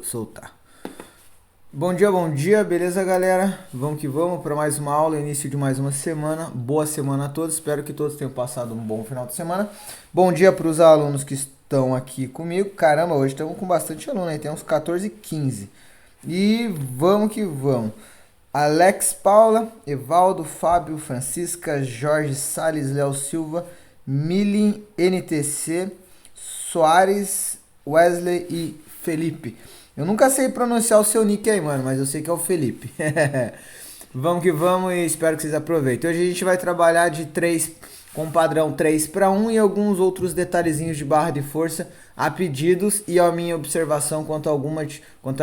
Soltar. Bom dia, beleza, galera? Vamos que vamos para mais uma aula, início de mais uma semana. Boa semana a todos, espero que todos tenham passado um bom final de semana. Bom dia para os alunos que estão aqui comigo. Caramba, hoje estamos com bastante aluno aí, tem uns 14, 15. E vamos que vamos. Alex Paula, Evaldo, Fábio, Francisca, Jorge Salles, Léo Silva, Milin, NTC, Soares, Wesley e Felipe. Eu nunca sei pronunciar o seu nick aí, mano, mas eu sei que é o Felipe. Vamos que vamos e espero que vocês aproveitem. Hoje a gente vai trabalhar de 3 com padrão 3 para 1 e alguns outros detalhezinhos de barra de força a pedidos e a minha observação quanto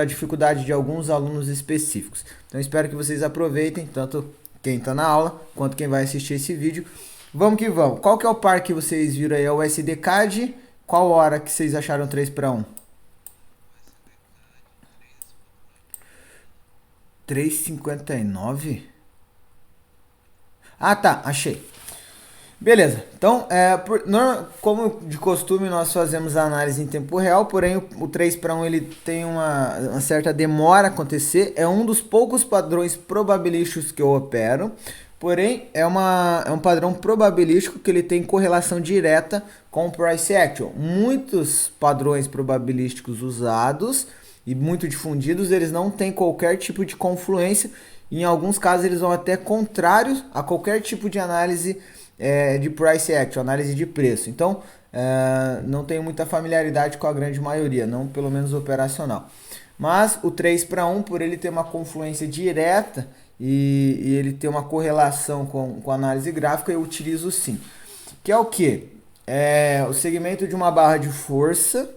à dificuldade de alguns alunos específicos. Então espero que vocês aproveitem, tanto quem está na aula quanto quem vai assistir esse vídeo. Vamos que vamos. Qual que é o par que vocês viram aí? É o SD-CAD. Qual hora que vocês acharam 3 para 1? 3,59? Ah, tá, achei. Beleza, então, como de costume nós fazemos a análise em tempo real, porém o 3 para 1 ele tem uma certa demora a acontecer, é um dos poucos padrões probabilísticos que eu opero, porém é um padrão probabilístico que ele tem correlação direta com o Price Action. Muitos padrões probabilísticos usados e muito difundidos, eles não têm qualquer tipo de confluência, em alguns casos eles vão até contrários a qualquer tipo de análise de price action, análise de preço. Então, não tenho muita familiaridade com a grande maioria, não pelo menos operacional. Mas o 3 para 1, por ele ter uma confluência direta e ele ter uma correlação com a análise gráfica, eu utilizo sim. Que é o que? É o segmento de uma barra de força,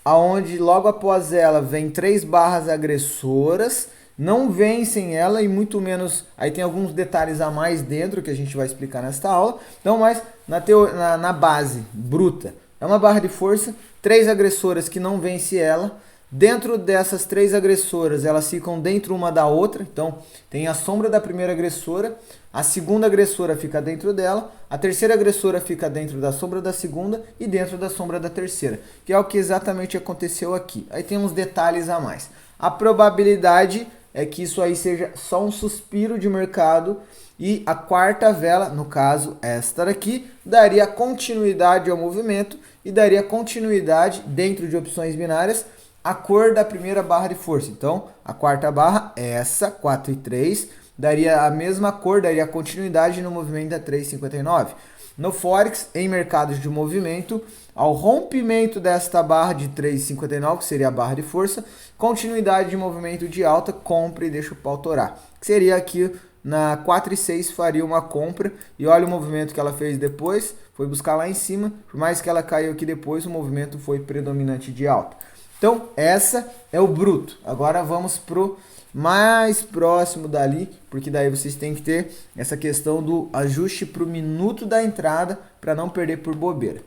aonde logo após ela vem 3 barras agressoras, não vencem ela e muito menos, aí tem alguns detalhes a mais dentro que a gente vai explicar nesta aula. Então, mas na base bruta, é uma barra de força, 3 agressoras que não vencem ela. Dentro dessas 3 agressoras, elas ficam dentro uma da outra. Então, tem a sombra da primeira agressora, a segunda agressora fica dentro dela, a terceira agressora fica dentro da sombra da segunda e dentro da sombra da terceira, que é o que exatamente aconteceu aqui. Aí tem uns detalhes a mais. A probabilidade é que isso aí seja só um suspiro de mercado e a quarta vela, no caso esta daqui, daria continuidade ao movimento e daria continuidade dentro de opções binárias a cor da primeira barra de força. Então, a quarta barra, essa, 4 e 3, daria a mesma cor, daria continuidade no movimento da 3,59. No Forex, em mercados de movimento, ao rompimento desta barra de 3,59, que seria a barra de força, continuidade de movimento de alta, compra e deixa o pau torar. Que seria aqui na 4 e 6 faria uma compra e olha o movimento que ela fez depois, foi buscar lá em cima, por mais que ela caiu aqui depois, o movimento foi predominante de alta. Então, essa é o bruto. Agora vamos pro mais próximo dali, porque daí vocês têm que ter essa questão do ajuste para o minuto da entrada para não perder por bobeira.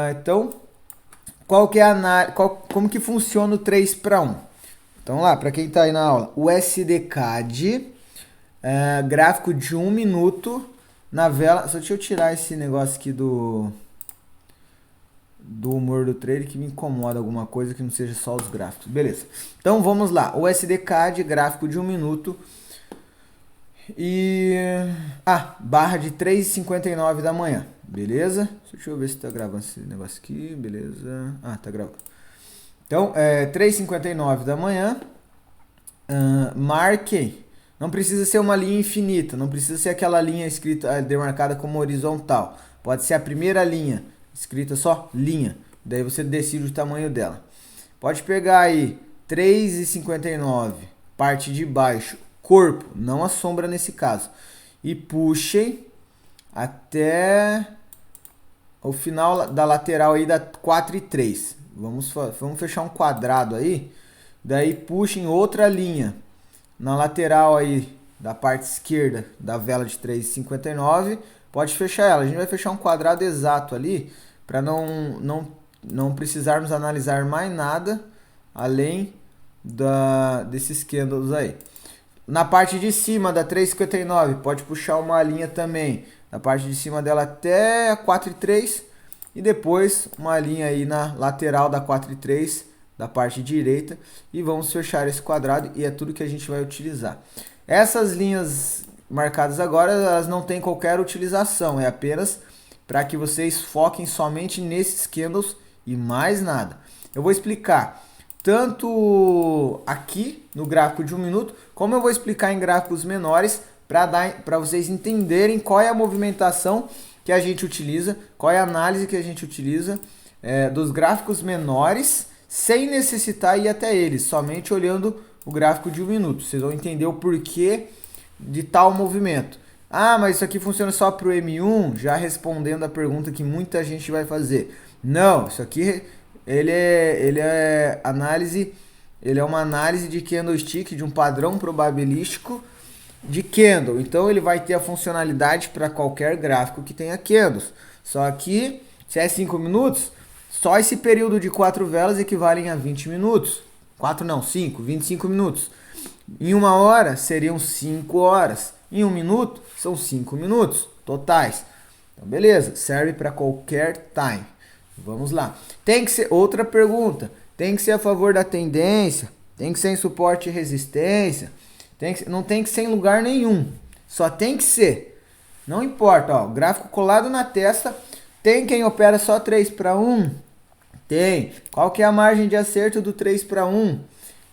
Então, qual que é como que funciona o 3 para 1? Então lá, para quem está aí na aula, o SD-CAD, gráfico de 1 minuto na vela. Só deixa eu tirar esse negócio aqui do humor do trailer que me incomoda alguma coisa que não seja só os gráficos. Beleza. Então vamos lá. O SD-CAD, gráfico de 1 minuto. E... barra de 3h59 da manhã. Beleza? Deixa eu ver se tá gravando esse negócio aqui. Beleza. Tá gravando. Então, 3h59 da manhã. Marquem. Não precisa ser uma linha infinita. Não precisa ser aquela linha escrita, demarcada como horizontal. Pode ser a primeira linha escrita só linha, daí você decide o tamanho dela. Pode pegar aí 3,59, parte de baixo, corpo, não a sombra nesse caso, e puxem até o final da lateral aí da 4 e 3. Vamos fechar um quadrado aí, daí puxem outra linha na lateral aí da parte esquerda da vela de 3,59. Pode fechar ela. A gente vai fechar um quadrado exato ali para não precisarmos analisar mais nada além desses candles aí. Na parte de cima da 3,59, pode puxar uma linha também. Na parte de cima dela até a 4 e 3 e depois uma linha aí na lateral da 4 e 3 da parte direita e vamos fechar esse quadrado e é tudo que a gente vai utilizar. Essas linhas marcadas agora, elas não têm qualquer utilização, é apenas para que vocês foquem somente nesses candles e mais nada. Eu vou explicar tanto aqui no gráfico de 1 minuto, como eu vou explicar em gráficos menores para vocês entenderem qual é a movimentação que a gente utiliza, qual é a análise que a gente utiliza dos gráficos menores, sem necessitar ir até eles, somente olhando o gráfico de 1 minuto. Vocês vão entender o porquê de tal movimento. Ah, mas isso aqui funciona só para o M1? Já respondendo a pergunta que muita gente vai fazer. Não, isso aqui ele é uma análise de candlestick, de um padrão probabilístico de candle. Então ele vai ter a funcionalidade para qualquer gráfico que tenha candles. Só que se é 5 minutos, só esse período de 4 velas equivalem a 20 minutos. 4 não, 5, 25 minutos. Em 1 hora seriam 5 horas. Em 1 minuto são 5 minutos totais. Então beleza, serve para qualquer time. Vamos lá. Tem que ser, outra pergunta, tem que ser a favor da tendência, tem que ser em suporte e resistência, não tem que ser em lugar nenhum, só tem que ser. Não importa, ó, gráfico colado na testa, tem quem opera só 3 para 1? Tem. Qual que é a margem de acerto do 3 para 1?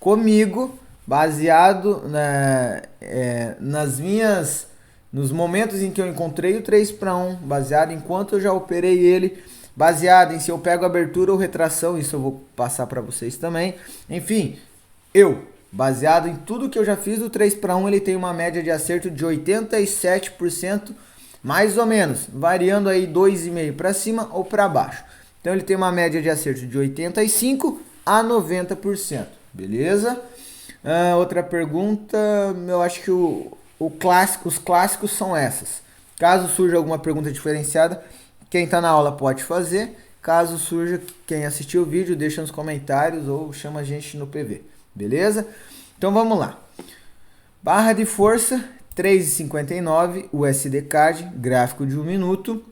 Comigo, baseado nos momentos em que eu encontrei o 3 para 1, baseado em quanto eu já operei ele, baseado em se eu pego abertura ou retração, isso eu vou passar para vocês também. Enfim, baseado em tudo que eu já fiz do 3 para 1, ele tem uma média de acerto de 87%, mais ou menos, variando aí 2,5% para cima ou para baixo. Então ele tem uma média de acerto de 85% a 90%, beleza? Outra pergunta, eu acho que os clássicos são essas. Caso surja alguma pergunta diferenciada, quem está na aula pode fazer. Caso surja, quem assistiu o vídeo, deixa nos comentários ou chama a gente no PV. Beleza? Então vamos lá. Barra de força, 3,59, USD CAD, gráfico de 1 minuto. O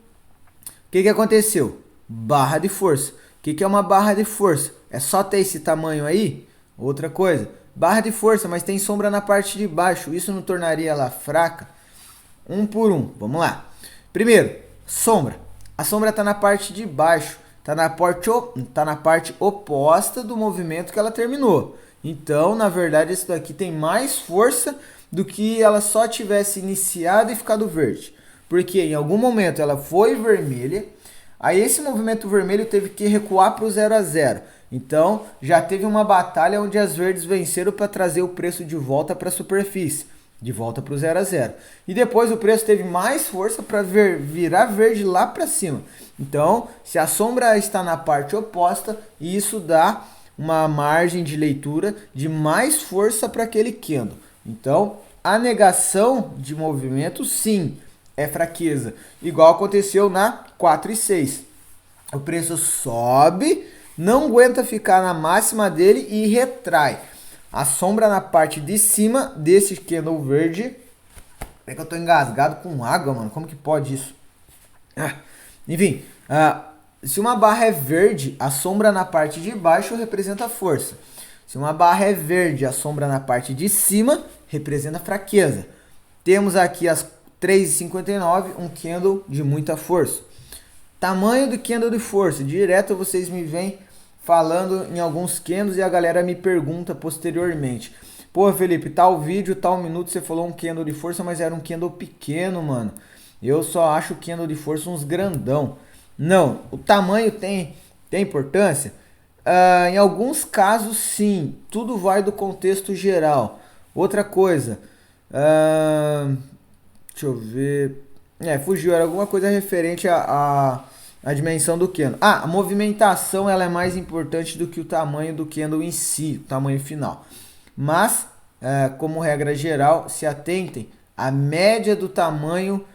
que aconteceu? Barra de força. O que é uma barra de força? É só ter esse tamanho aí? Outra coisa. Barra de força, mas tem sombra na parte de baixo. Isso não tornaria ela fraca? 1 por 1. Vamos lá. Primeiro, sombra. A sombra está na parte de baixo, está na parte oposta do movimento que ela terminou. Então, na verdade, isso daqui tem mais força do que ela só tivesse iniciado e ficado verde. Porque em algum momento ela foi vermelha, aí esse movimento vermelho teve que recuar para o 0 a 0. Então, já teve uma batalha onde as verdes venceram para trazer o preço de volta para a superfície. De volta para o 0 a 0. E depois o preço teve mais força para virar verde lá para cima. Então, se a sombra está na parte oposta, isso dá uma margem de leitura de mais força para aquele candle. Então, a negação de movimento, sim, é fraqueza. Igual aconteceu na 4 e 6. O preço sobe, não aguenta ficar na máxima dele e retrai. A sombra na parte de cima desse candle verde. É que eu tô engasgado com água, mano. Como que pode isso? Enfim, se uma barra é verde, a sombra na parte de baixo representa força. Se uma barra é verde, a sombra na parte de cima representa fraqueza. Temos aqui as 3,59, um candle de muita força. Tamanho do candle de força. Direto vocês me vêm falando em alguns candles e a galera me pergunta posteriormente. Pô, Felipe, tal vídeo, tal minuto você falou um candle de força, mas era um candle pequeno, mano. Eu só acho o candle de força uns grandão. Não, o tamanho tem importância? Em alguns casos, sim. Tudo vai do contexto geral. Outra coisa. Deixa eu ver. Fugiu. Era alguma coisa referente a dimensão do candle. A movimentação ela é mais importante do que o tamanho do candle em si, o tamanho final. Mas, como regra geral, se atentem à média do tamanho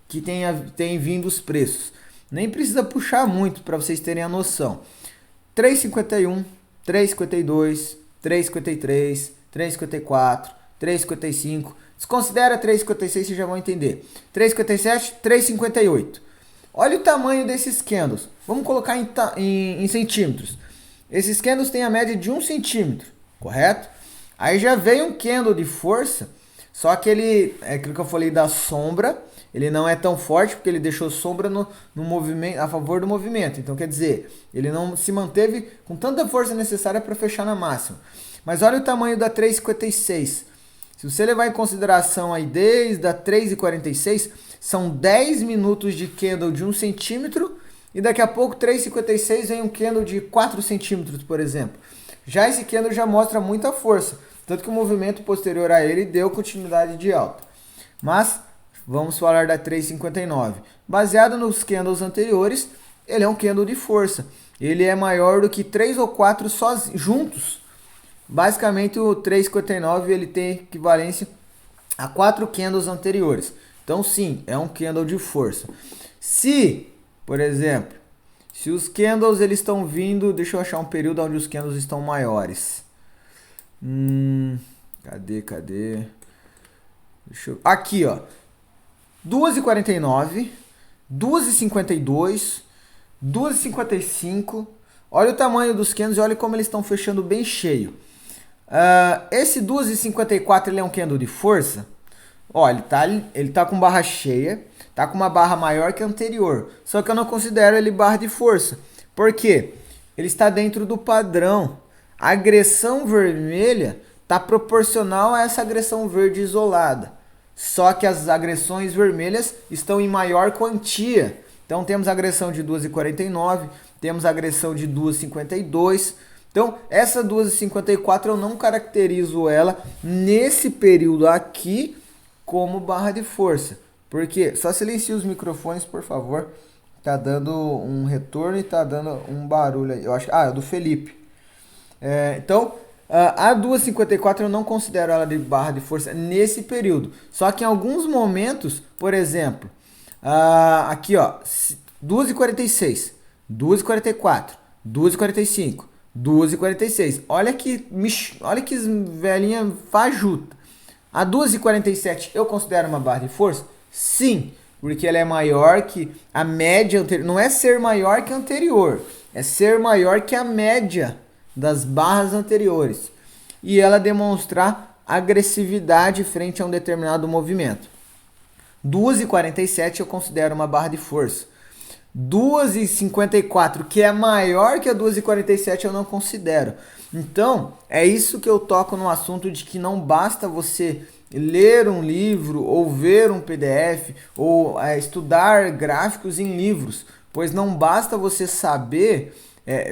que tem vindo os preços. Nem precisa puxar muito para vocês terem a noção. 3,51, 3,52, 3,53, 3,54, 3,55. Desconsidera 3,56, vocês já vão entender. 3,57, 3,58. Olha o tamanho desses candles. Vamos colocar em centímetros. Esses candles têm a média de 1 centímetro, correto? Aí já veio um candle de força, só que ele, é aquilo que eu falei da sombra, ele não é tão forte porque ele deixou sombra no movimento, a favor do movimento. Então quer dizer, ele não se manteve com tanta força necessária para fechar na máxima. Mas olha o tamanho da 3,56. Se você levar em consideração aí desde a 3,46, são 10 minutos de candle de 1 centímetro e daqui a pouco 3,56 vem um candle de 4 centímetros, por exemplo. Já esse candle já mostra muita força, tanto que o movimento posterior a ele deu continuidade de alta. Mas vamos falar da 3,59. Baseado nos candles anteriores, ele é um candle de força. Ele é maior do que 3 ou 4 juntos. Basicamente o 3,59 ele tem equivalência a 4 candles anteriores. Então sim, é um candle de força. Se, por exemplo, se os candles eles estão vindo, deixa eu achar um período onde os candles estão maiores. Cadê? Aqui, ó. 2,49, 2,52, 2,55. Olha o tamanho dos candles e olha como eles estão fechando bem cheio. Esse 2,54 ele é um candle de força. Olha, ele tá com barra cheia, tá com uma barra maior que a anterior. Só que eu não considero ele barra de força. Por quê? Ele está dentro do padrão. A agressão vermelha está proporcional a essa agressão verde isolada. Só que as agressões vermelhas estão em maior quantia. Então temos a agressão de 2,49, temos a agressão de 2,52. Então essa 2,54 eu não caracterizo ela nesse período aqui como barra de força. Porque só silencie os microfones, por favor. Tá dando um retorno e tá dando um barulho aí. Eu acho, é do Felipe. Então, a 2,54 eu não considero ela de barra de força nesse período. Só que em alguns momentos, por exemplo, aqui ó, 2,46, 2,44, 2,45, 2,46. Olha que velhinha fajuta. A 2,47 eu considero uma barra de força? Sim, porque ela é maior que a média anterior. Não é ser maior que a anterior, é ser maior que a média das barras anteriores. E ela demonstrar agressividade frente a um determinado movimento. 2,47 eu considero uma barra de força. 2,54, que é maior que a 2,47, eu não considero. Então, é isso que eu toco no assunto de que não basta você ler um livro ou ver um PDF ou estudar gráficos em livros, pois não basta você saber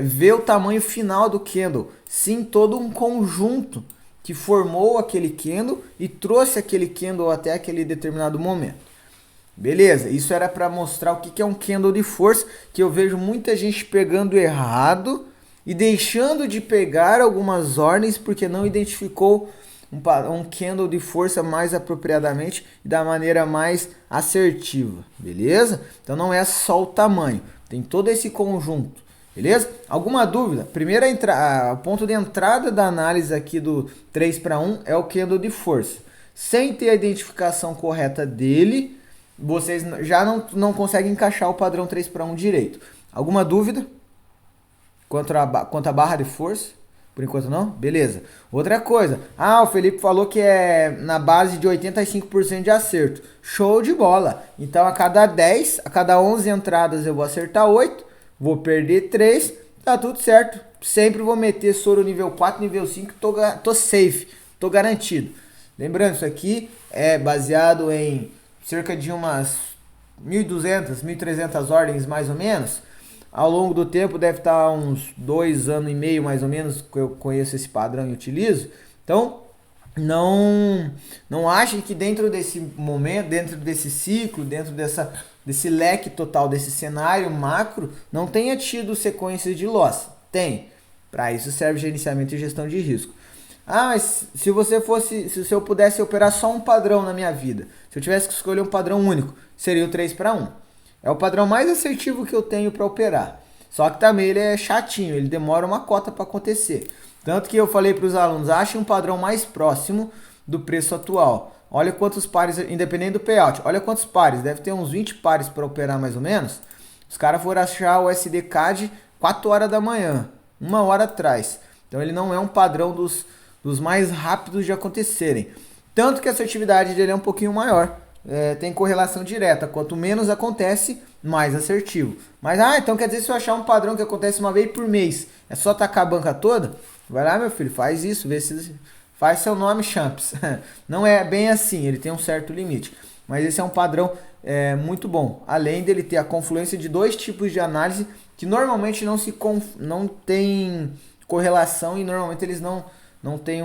ver o tamanho final do candle, sim todo um conjunto que formou aquele candle e trouxe aquele candle até aquele determinado momento. Beleza, isso era para mostrar o que é um candle de força, que eu vejo muita gente pegando errado e deixando de pegar algumas ordens porque não identificou um candle de força mais apropriadamente e da maneira mais assertiva, beleza? Então não é só o tamanho, tem todo esse conjunto, beleza? Alguma dúvida? Primeiro o ponto de entrada da análise aqui do 3:1 é o candle de força. Sem ter a identificação correta dele, vocês já não conseguem encaixar o padrão 3:1 direito. Alguma dúvida quanto a barra de força? Por enquanto não? Beleza. Outra coisa. O Felipe falou que é na base de 85% de acerto. Show de bola. Então a cada 11 entradas eu vou acertar 8. Vou perder 3. Tá tudo certo. Sempre vou meter soro nível 4, nível 5. Tô safe. Tô garantido. Lembrando, isso aqui é baseado em cerca de umas 1.200, 1.300 ordens mais ou menos. Ao longo do tempo deve estar uns 2 anos e meio mais ou menos que eu conheço esse padrão e utilizo. Então não achem que dentro desse momento, dentro desse ciclo, dentro desse leque total, desse cenário macro, não tenha tido sequências de loss. Tem. Para isso serve gerenciamento e gestão de risco. Mas se eu pudesse operar só um padrão na minha vida, se eu tivesse que escolher um padrão único, seria o 3:1. É o padrão mais assertivo que eu tenho para operar. Só que também ele é chatinho, ele demora uma cota para acontecer. Tanto que eu falei para os alunos, achem um padrão mais próximo do preço atual. Olha quantos pares, independente do payout, olha quantos pares, deve ter uns 20 pares para operar mais ou menos. Os caras foram achar o SDCAD 4 horas da manhã. 1 hora atrás. Então ele não é um padrão dos mais rápidos de acontecerem. Tanto que a assertividade dele é um pouquinho maior. Tem correlação direta. Quanto menos acontece, mais assertivo. Mas, então quer dizer, se eu achar um padrão que acontece uma vez por mês, é só tacar a banca toda? Vai lá, meu filho, faz isso, vê se faz seu nome, champs. Não é bem assim, ele tem um certo limite. Mas esse é um padrão muito bom. Além dele ter a confluência de 2 tipos de análise que normalmente não tem correlação e normalmente eles não têm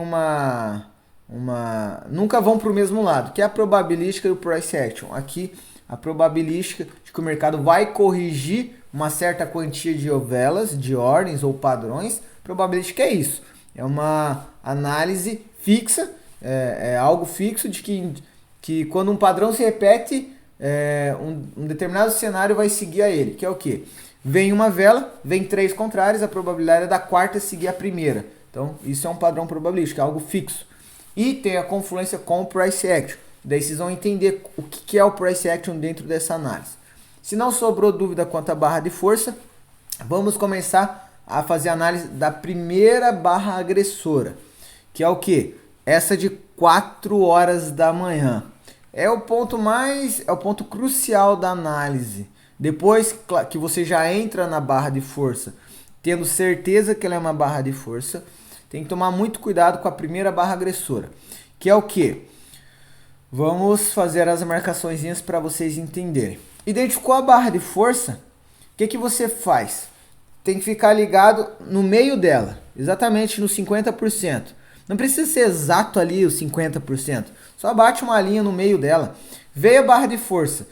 nunca vão para o mesmo lado, que é a probabilística e o price action. Aqui, a probabilística de que o mercado vai corrigir uma certa quantia de velas, de ordens ou padrões. Probabilística é isso. É uma análise fixa, é algo fixo de que quando um padrão se repete, um determinado cenário vai seguir a ele, que é o quê? Vem uma vela, vem 3 contrários, a probabilidade é da quarta seguir a primeira. Então, isso é um padrão probabilístico, é algo fixo. E tem a confluência com o price action. Daí vocês vão entender o que é o price action dentro dessa análise. Se não sobrou dúvida quanto à barra de força, vamos começar a fazer a análise da primeira barra agressora, que é o que? Essa de 4 horas da manhã. É o ponto crucial da análise. Depois que você já entra na barra de força, tendo certeza que ela é uma barra de força, tem que tomar muito cuidado com a primeira barra agressora, que é o que? Vamos fazer as marcaçõezinhas para vocês entenderem. Identificou a barra de força? O que você faz? Tem que ficar ligado no meio dela, exatamente no 50%. Não precisa ser exato ali os 50%. Só bate uma linha no meio dela. Veio a barra de força.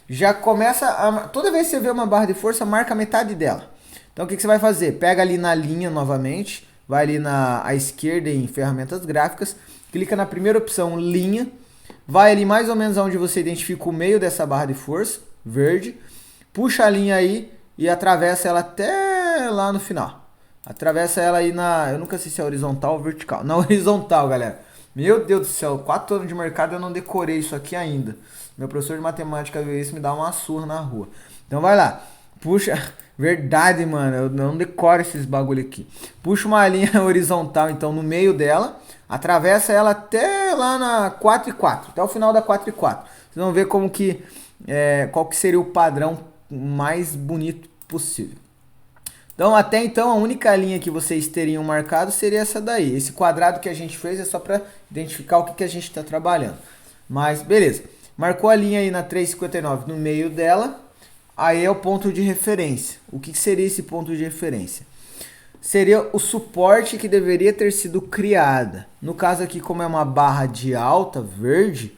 Já começa toda vez que você vê uma barra de força, marca metade dela. Então o que você vai fazer? Pega ali na linha novamente. Vai ali à esquerda em ferramentas gráficas, clica na primeira opção, linha, vai ali mais ou menos onde você identifica o meio dessa barra de força, verde, puxa a linha aí e atravessa ela até lá no final. Atravessa ela aí eu nunca sei se é horizontal ou vertical. Na horizontal, galera. Meu Deus do céu, 4 anos de mercado eu não decorei isso aqui ainda. Meu professor de matemática viu isso, me dá uma surra na rua. Então vai lá, puxa... Verdade, mano, eu não decoro esses bagulho aqui. Puxa uma linha horizontal, então, no meio dela. Atravessa ela até lá na 4 e 4. Até o final da 4 e 4. Vocês vão ver qual que seria o padrão mais bonito possível. Então, até então, a única linha que vocês teriam marcado seria essa daí. Esse quadrado que a gente fez é só para identificar o que a gente está trabalhando. Mas, beleza. Marcou a linha aí na 3,59 no meio dela. Aí é o ponto de referência. O que seria esse ponto de referência? Seria o suporte que deveria ter sido criada. No caso aqui, como é uma barra de alta verde,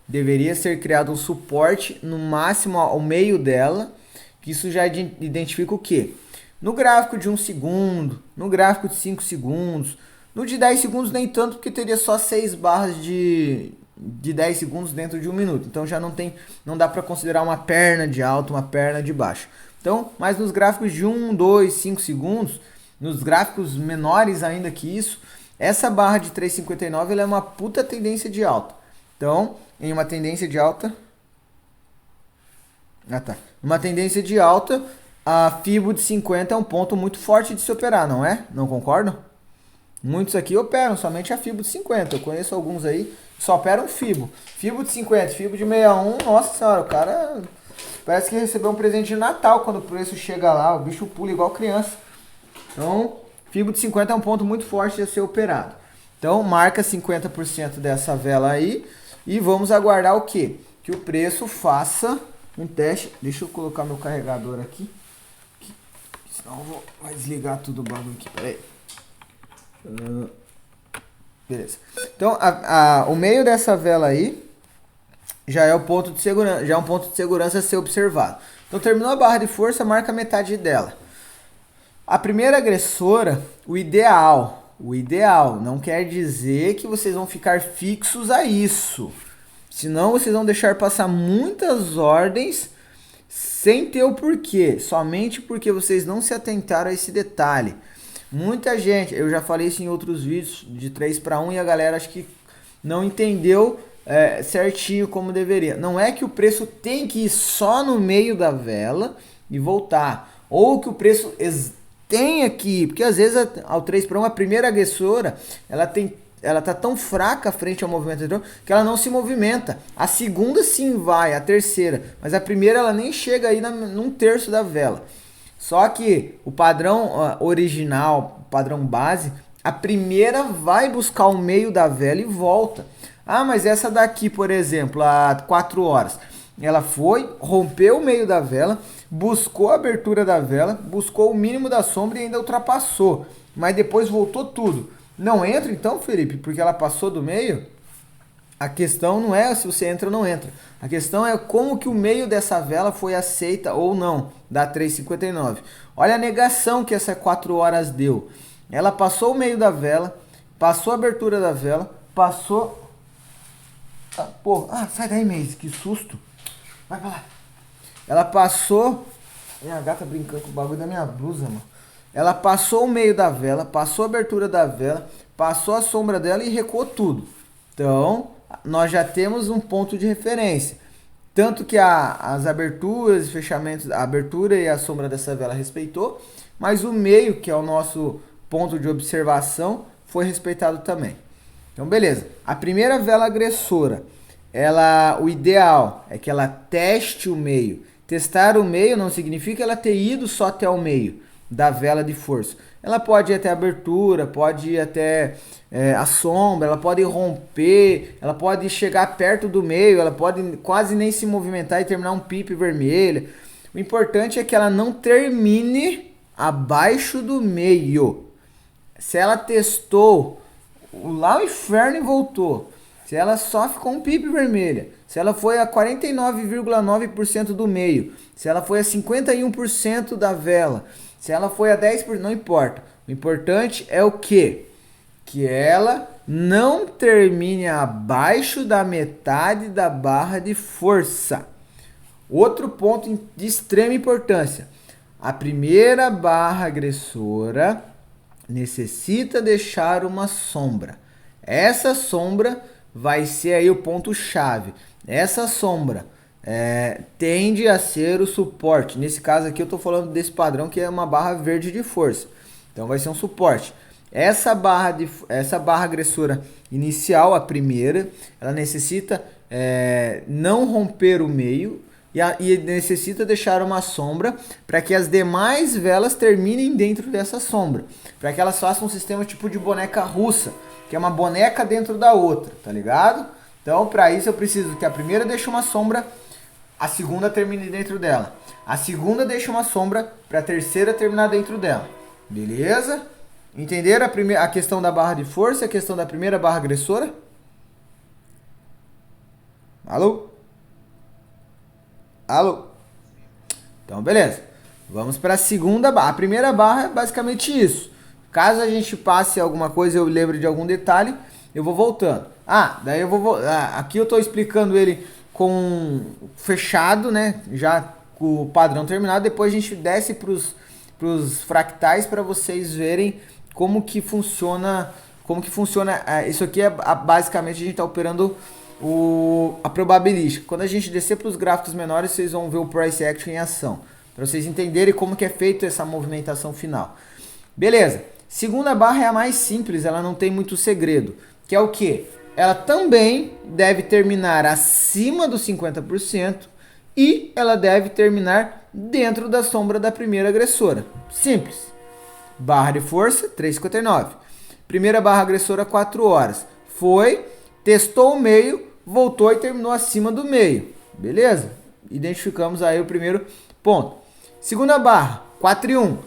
deveria ser criado um suporte no máximo ao meio dela, que isso já identifica o quê? No gráfico de 1 segundo, no gráfico de 5 segundos, no de 10 segundos nem tanto, porque teria só 6 barras de 10 segundos dentro de 1 minuto. Então já não dá para considerar uma perna de alta, uma perna de baixo. Então, mas nos gráficos de 1, 2, 5 segundos, nos gráficos menores ainda que isso, essa barra de 3,59 ela é uma puta tendência de alta. Então, em uma tendência de alta... Uma tendência de alta, a FIBO de 50 é um ponto muito forte de se operar, não é? Não concordam? Muitos aqui operam somente a FIBO de 50. Eu conheço alguns aí que só operam FIBO. FIBO de 50, FIBO de 61. Nossa senhora, o cara parece que recebeu um presente de Natal quando o preço chega lá. O bicho pula igual criança. Então, FIBO de 50 é um ponto muito forte de ser operado. Então, marca 50% dessa vela aí. E vamos aguardar o quê? Que o preço faça um teste. Deixa eu colocar meu carregador aqui. Senão vai desligar tudo o bagulho aqui. Pera aí. Beleza. Então, o meio dessa vela aí já é o ponto de segurança, já é um ponto de segurança a ser observado. Então, terminou a barra de força, marca metade dela. A primeira agressora, o ideal, não quer dizer que vocês vão ficar fixos a isso. Senão, vocês vão deixar passar muitas ordens sem ter o porquê, somente porque vocês não se atentaram a esse detalhe. Muita gente, eu já falei isso em outros vídeos de 3 para 1 e a galera acho que não entendeu certinho como deveria. Não é que o preço tem que ir só no meio da vela e voltar, ou que o preço tenha que, porque às vezes ao 3 para 1 a primeira agressora, ela tá tão fraca frente ao movimento anterior que ela não se movimenta. A segunda sim vai, a terceira, mas a primeira ela nem chega aí num terço da vela. Só que o padrão original, o padrão base, a primeira vai buscar o meio da vela e volta. Ah, mas essa daqui, por exemplo, há 4 horas, ela foi, rompeu o meio da vela, buscou a abertura da vela, buscou o mínimo da sombra e ainda ultrapassou. Mas depois voltou tudo. Não entra então, Felipe, porque ela passou do meio? A questão não é se você entra ou não entra. A questão é como que o meio dessa vela foi aceita ou não, da 3,59. Olha a negação que essa 4 horas deu. Ela passou o meio da vela, passou a abertura da vela, passou... sai daí, Maze, que susto. Vai pra lá. Ela passou... Minha gata brincando com o bagulho da minha blusa, mano. Ela passou o meio da vela, passou a abertura da vela, passou a sombra dela e recuou tudo. Então, nós já temos um ponto de referência. Tanto que as aberturas e fechamentos, a abertura e a sombra dessa vela respeitou, mas o meio, que é o nosso ponto de observação, foi respeitado também. Então, beleza. A primeira vela agressora, o ideal é que ela teste o meio. Testar o meio não significa ela ter ido só até o meio da vela de força. Ela pode ir até a abertura, pode ir até a sombra, ela pode romper, ela pode chegar perto do meio, ela pode quase nem se movimentar e terminar um pipe vermelho. O importante é que ela não termine abaixo do meio. Se ela testou lá o inferno e voltou, se ela só ficou um pipe vermelha, se ela foi a 49,9% do meio, se ela foi a 51% da vela, se ela foi a 10%, não importa. O importante é o quê? Que ela não termine abaixo da metade da barra de força. Outro ponto de extrema importância. A primeira barra agressora necessita deixar uma sombra. Essa sombra vai ser aí o ponto-chave. Essa sombra tende a ser o suporte. Nesse caso aqui eu estou falando desse padrão que é uma barra verde de força. Então vai ser um suporte. Essa barra agressora inicial, a primeira, ela necessita não romper o meio e necessita deixar uma sombra para que as demais velas terminem dentro dessa sombra. Para que elas façam um sistema tipo de boneca russa, que é uma boneca dentro da outra, tá ligado? Então, para isso eu preciso que a primeira deixe uma sombra, a segunda termine dentro dela. A segunda deixa uma sombra para a terceira terminar dentro dela. Beleza? Entenderam a questão da barra de força, a questão da primeira barra agressora? Alô? Alô? Então, beleza. Vamos para a segunda barra. A primeira barra é basicamente isso. Caso a gente passe alguma coisa, eu lembre de algum detalhe, eu vou voltando. Daí eu vou... aqui eu estou explicando ele com fechado, né? Já com o padrão terminado. Depois a gente desce para os fractais para vocês verem como que funciona. Isso aqui basicamente a gente está operando a probabilística. Quando a gente descer para os gráficos menores, vocês vão ver o price action em ação, para vocês entenderem como que é feito essa movimentação final. Beleza. Segunda barra é a mais simples, ela não tem muito segredo, que é o que? Ela também deve terminar acima dos 50% e ela deve terminar dentro da sombra da primeira agressora. Simples. Barra de força, 3,59. Primeira barra agressora, 4 horas. Foi, testou o meio, voltou e terminou acima do meio. Beleza? Identificamos aí o primeiro ponto. Segunda barra, 4,1.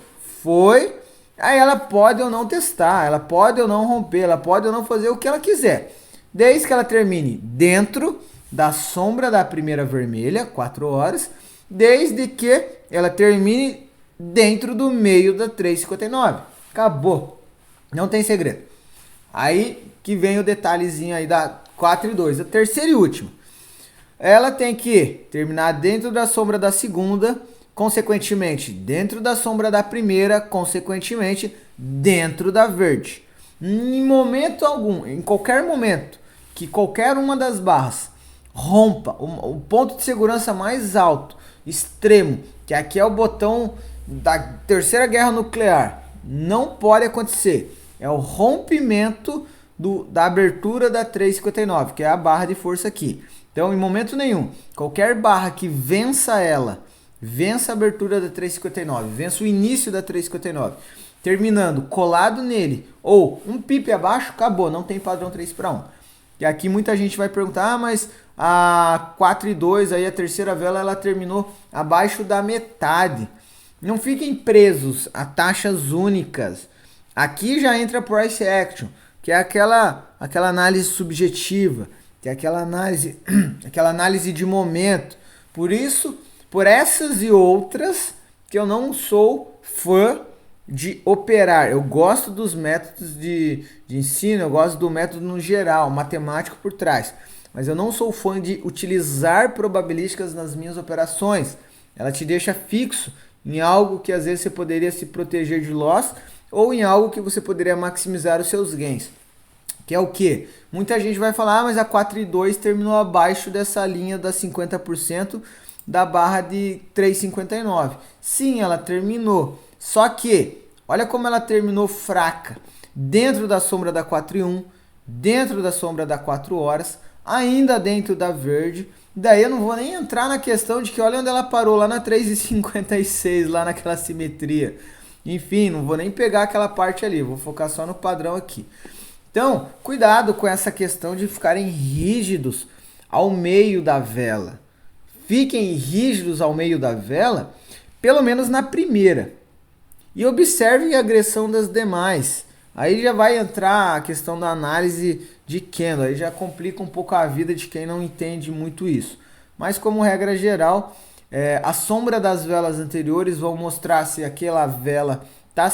Foi, aí ela pode ou não testar, ela pode ou não romper, ela pode ou não fazer o que ela quiser. Desde que ela termine dentro da sombra da primeira vermelha, 4 horas, desde que ela termine dentro do meio da 3,59. Acabou. Não tem segredo. Aí que vem o detalhezinho aí da 4,2. A terceira e última. Ela tem que terminar dentro da sombra da segunda, consequentemente dentro da sombra da primeira, consequentemente dentro da verde. Em momento algum, em qualquer momento que qualquer uma das barras rompa o ponto de segurança mais alto, extremo, que aqui é o botão da terceira guerra nuclear. Não pode acontecer. É o rompimento da abertura da 3,59, que é a barra de força aqui. Então, em momento nenhum, qualquer barra que vença ela, vença a abertura da 3,59, vença o início da 3,59, terminando colado nele, ou um pipe abaixo, acabou, não tem padrão 3 para 1. E aqui muita gente vai perguntar, mas a 4,2, aí a terceira vela, ela terminou abaixo da metade. Não fiquem presos a taxas únicas. Aqui já entra price action, que é aquela análise subjetiva, que é aquela análise de momento. Por isso, por essas e outras, que eu não sou fã de operar. Eu gosto dos métodos de ensino, eu gosto do método no geral, matemático por trás. Mas eu não sou fã de utilizar probabilísticas nas minhas operações. Ela te deixa fixo em algo que às vezes você poderia se proteger de loss, ou em algo que você poderia maximizar os seus gains. Que é o que? Muita gente vai falar, mas a 4,2 terminou abaixo dessa linha das 50% da barra de 3,59. Sim, ela terminou. Só que, olha como ela terminou fraca. Dentro da sombra da 4,1, dentro da sombra da 4 horas, ainda dentro da verde. Daí eu não vou nem entrar na questão de que olha onde ela parou, lá na 3,56, lá naquela simetria. Enfim, não vou nem pegar aquela parte ali, vou focar só no padrão aqui. Então, cuidado com essa questão de ficarem rígidos ao meio da vela. Fiquem rígidos ao meio da vela, pelo menos na primeira. E observem a agressão das demais. Aí já vai entrar a questão da análise de candle, aí já complica um pouco a vida de quem não entende muito isso. Mas como regra geral, a sombra das velas anteriores vão mostrar se aquela vela tá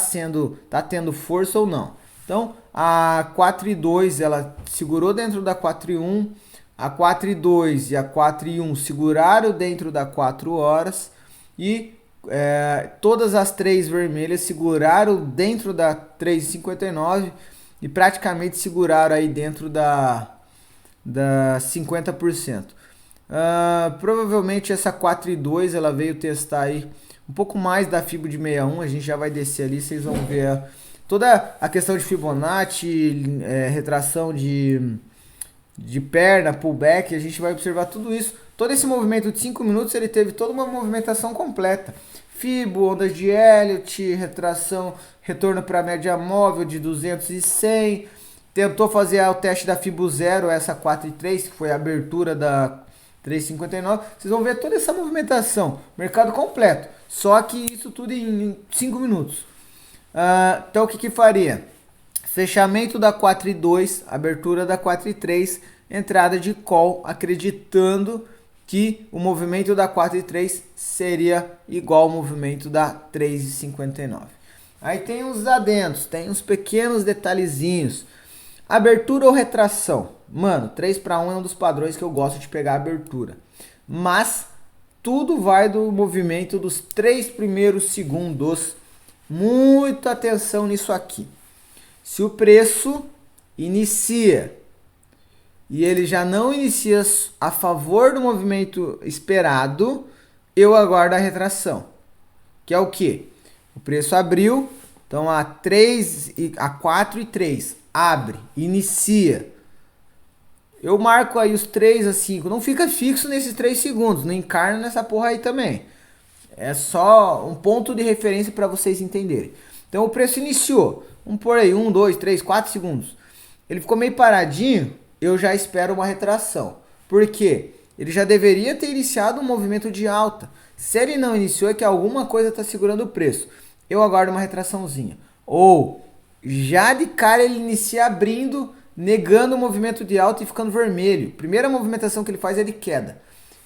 tendo força ou não. Então, a 4,2 ela segurou dentro da 4,1, a 4,2 e a 4,1 seguraram dentro da 4 horas e todas as três vermelhas seguraram dentro da 3,59 e praticamente seguraram aí dentro da 50%. Provavelmente essa 4,2 ela veio testar aí um pouco mais da Fibo de 61, a gente já vai descer ali, vocês vão ver toda a questão de Fibonacci, retração de perna, pullback, a gente vai observar tudo isso. Todo esse movimento de 5 minutos, ele teve toda uma movimentação completa. Fibo, ondas de Elliott, retração, retorno para a média móvel de 200 e 100. Tentou fazer o teste da Fibo 0, essa 4,3, que foi a abertura da 3,59. Vocês vão ver toda essa movimentação, mercado completo. Só que isso tudo em 5 minutos. Então o que faria? Fechamento da 4,2, abertura da 4,3, entrada de call, acreditando que o movimento da 4,3 seria igual ao movimento da 3,59. Aí tem uns adendos, tem uns pequenos detalhezinhos. Abertura ou retração? Mano, 3 para 1 é um dos padrões que eu gosto de pegar a abertura. Mas tudo vai do movimento dos 3 primeiros segundos. Muita atenção nisso aqui. Se o preço inicia e ele já não inicia a favor do movimento esperado, eu aguardo a retração. Que é o que? O preço abriu, então a 4 e 3 abre, inicia. Eu marco aí os 3 a 5, não fica fixo nesses 3 segundos, não encarna nessa porra aí também. É só um ponto de referência para vocês entenderem. Então o preço iniciou, vamos por aí, 1, 2, 3, 4 segundos. Ele ficou meio paradinho, eu já espero uma retração. Por quê? Ele já deveria ter iniciado um movimento de alta. Se ele não iniciou, é que alguma coisa está segurando o preço. Eu aguardo uma retraçãozinha. Ou, já de cara ele inicia abrindo, negando o movimento de alta e ficando vermelho. Primeira movimentação que ele faz é de queda.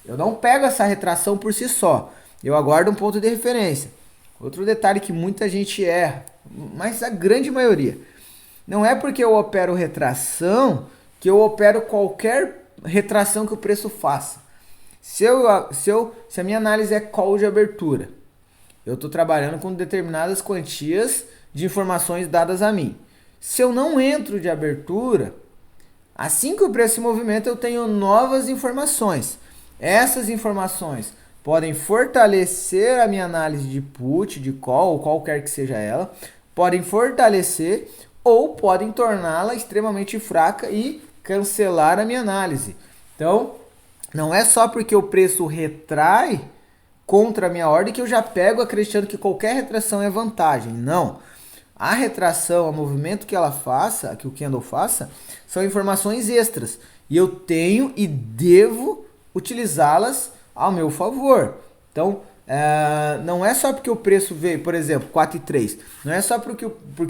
Eu não pego essa retração por si só. Eu aguardo um ponto de referência. Outro detalhe que muita gente erra, mas a grande maioria. Não é porque eu opero retração que eu opero qualquer retração que o preço faça. Se a minha análise é call de abertura, eu estou trabalhando com determinadas quantias de informações dadas a mim. Se eu não entro de abertura, assim que o preço se movimenta, eu tenho novas informações. Essas informações podem fortalecer a minha análise de put, de call, ou qualquer que seja ela, podem fortalecer ou podem torná-la extremamente fraca e cancelar a minha análise. Então, não é só porque o preço retrai contra a minha ordem que eu já pego acreditando que qualquer retração é vantagem. Não. A retração, o movimento que ela faça, que o candle faça, são informações extras. E eu tenho e devo utilizá-las ao meu favor. Então, não é só porque o preço veio, por exemplo, 4,3. Não é só porque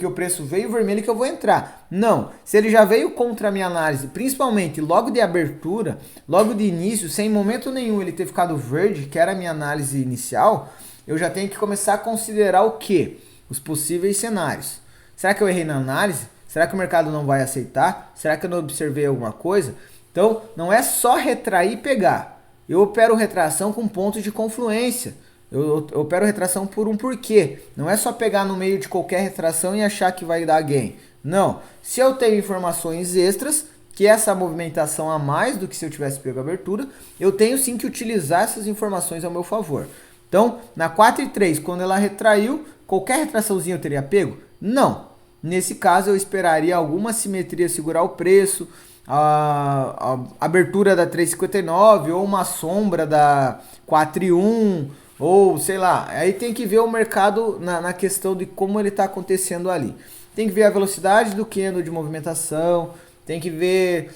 o preço veio vermelho que eu vou entrar. Não. Se ele já veio contra a minha análise, principalmente logo de abertura, logo de início, sem momento nenhum ele ter ficado verde, que era a minha análise inicial, eu já tenho que começar a considerar o quê? Os possíveis cenários. Será que eu errei na análise? Será que o mercado não vai aceitar? Será que eu não observei alguma coisa? Então, não é só retrair e pegar. Eu opero retração com pontos de confluência. Eu opero retração por um porquê. Não é só pegar no meio de qualquer retração e achar que vai dar gain. Não. Se eu tenho informações extras, que essa movimentação a mais do que se eu tivesse pego a abertura, eu tenho sim que utilizar essas informações ao meu favor. Então, na 4,3, quando ela retraiu, qualquer retraçãozinha eu teria pego? Não. Nesse caso, eu esperaria alguma simetria segurar o preço, a abertura da 3,59 ou uma sombra da 4,1 ou sei lá. Aí tem que ver o mercado na questão de como ele está acontecendo ali. Tem que ver a velocidade do candle de movimentação, tem que ver,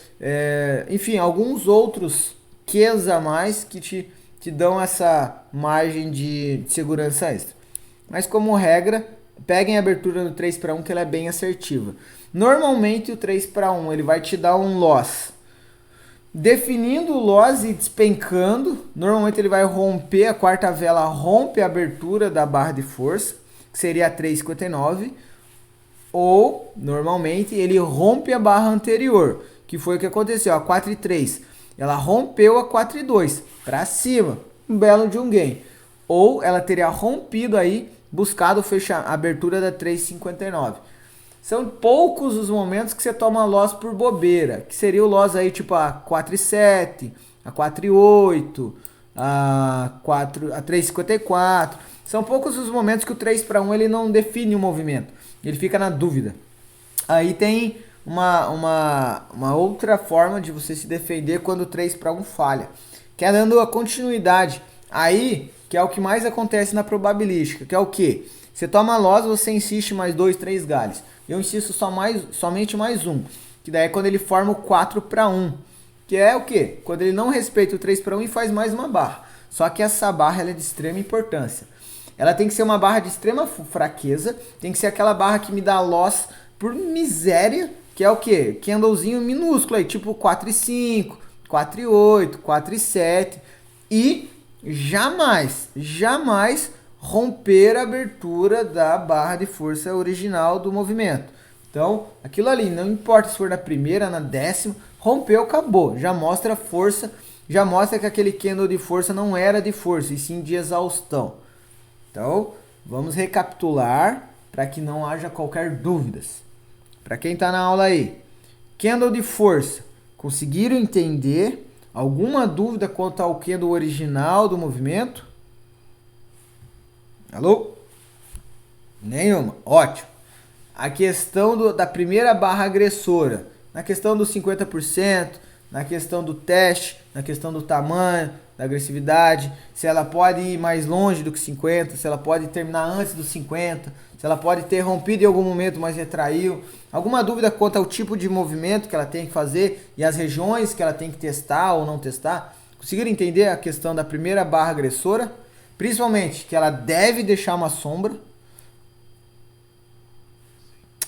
enfim, alguns outros Qs a mais que te dão essa margem de segurança extra. Mas como regra, peguem a abertura no 3/1 que ela é bem assertiva. Normalmente o 3/1 ele vai te dar um loss. Definindo o loss e despencando, normalmente ele vai romper, a quarta vela rompe a abertura da barra de força, que seria a 3,59, ou normalmente ele rompe a barra anterior, que foi o que aconteceu, a 4,3. Ela rompeu a 4,2 para cima, um belo de um gain. Ou ela teria rompido aí, buscado fechar a abertura da 3,59. São poucos os momentos que você toma loss por bobeira, que seria o loss aí tipo a 4,7, a 4,8, a 3,54. São poucos os momentos que o 3/1 ele não define o movimento, ele fica na dúvida. Aí tem uma outra forma de você se defender quando o 3/1 falha, que é dando a continuidade. Aí, que é o que mais acontece na probabilística, que é o que? Você toma loss, você insiste mais 2, 3 galhos. Eu insisto somente mais um, que daí é quando ele forma o 4/1, que é o que? Quando ele não respeita o 3/1 e faz mais uma barra. Só que essa barra ela é de extrema importância. Ela tem que ser uma barra de extrema fraqueza, tem que ser aquela barra que me dá loss por miséria, que é o que? Candlezinho minúsculo aí, tipo 4,5, 4,8, 4,7 e jamais romper a abertura da barra de força original do movimento. Então, aquilo ali, não importa se for na primeira, na décima, rompeu, acabou. Já mostra força, já mostra que aquele candle de força não era de força, e sim de exaustão. Então, vamos recapitular para que não haja qualquer dúvidas. Para quem está na aula aí, candle de força, conseguiram entender? Alguma dúvida quanto ao candle original do movimento? Alô? Nenhuma. Ótimo. A questão da primeira barra agressora, na questão dos 50%, na questão do teste, na questão do tamanho, da agressividade, se ela pode ir mais longe do que 50, se ela pode terminar antes dos 50, se ela pode ter rompido em algum momento, mas retraiu. Alguma dúvida quanto ao tipo de movimento que ela tem que fazer e as regiões que ela tem que testar ou não testar? Conseguiram entender a questão da primeira barra agressora? Principalmente que ela deve deixar uma sombra.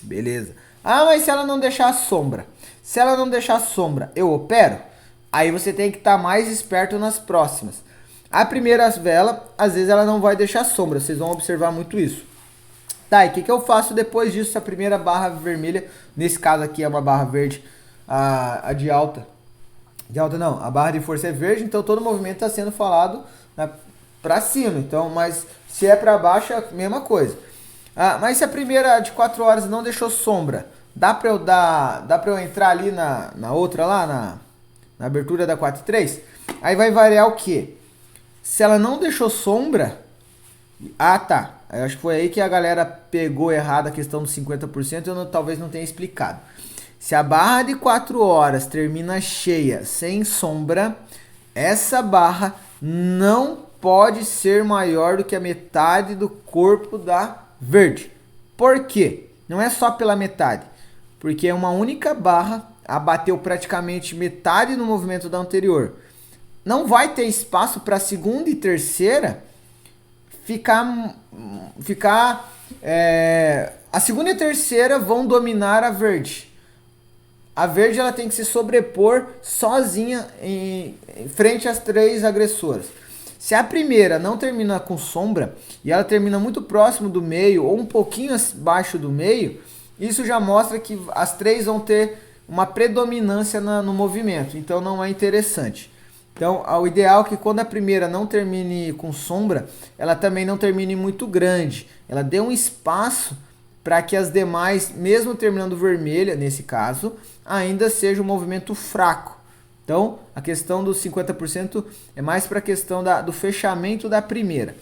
Beleza. Ah, mas se ela não deixar a sombra? Se ela não deixar a sombra, eu opero? Aí você tem que estar mais esperto nas próximas. A primeira vela, às vezes ela não vai deixar sombra. Vocês vão observar muito isso. Tá, e o que eu faço depois disso? Se a primeira barra vermelha, nesse caso aqui é uma barra verde, a de alta. De alta não, a barra de força é verde, então todo o movimento está sendo falado para cima. Então, mas se é para baixo, é a mesma coisa. Mas se a primeira de 4 horas não deixou sombra, dá para eu entrar ali na outra lá, na abertura da 4,3? Aí vai variar o quê? Se ela não deixou sombra... Ah, tá. Eu acho que foi aí que a galera pegou errado a questão dos 50%, talvez não tenha explicado. Se a barra de 4 horas termina cheia, sem sombra, essa barra não pode ser maior do que a metade do corpo da verde. Por quê? Não é só pela metade, porque uma única barra abateu praticamente metade no movimento da anterior. Não vai ter espaço para a segunda e terceira a segunda e a terceira vão dominar a verde. A verde ela tem que se sobrepor sozinha em frente às três agressoras. Se a primeira não termina com sombra e ela termina muito próximo do meio ou um pouquinho abaixo do meio, isso já mostra que as três vão ter uma predominância no movimento. Então não é interessante. Então, o ideal é que quando a primeira não termine com sombra, ela também não termine muito grande. Ela dê um espaço para que as demais, mesmo terminando vermelha, nesse caso, ainda seja um movimento fraco. Então, a questão dos 50% é mais para a questão do fechamento da primeira.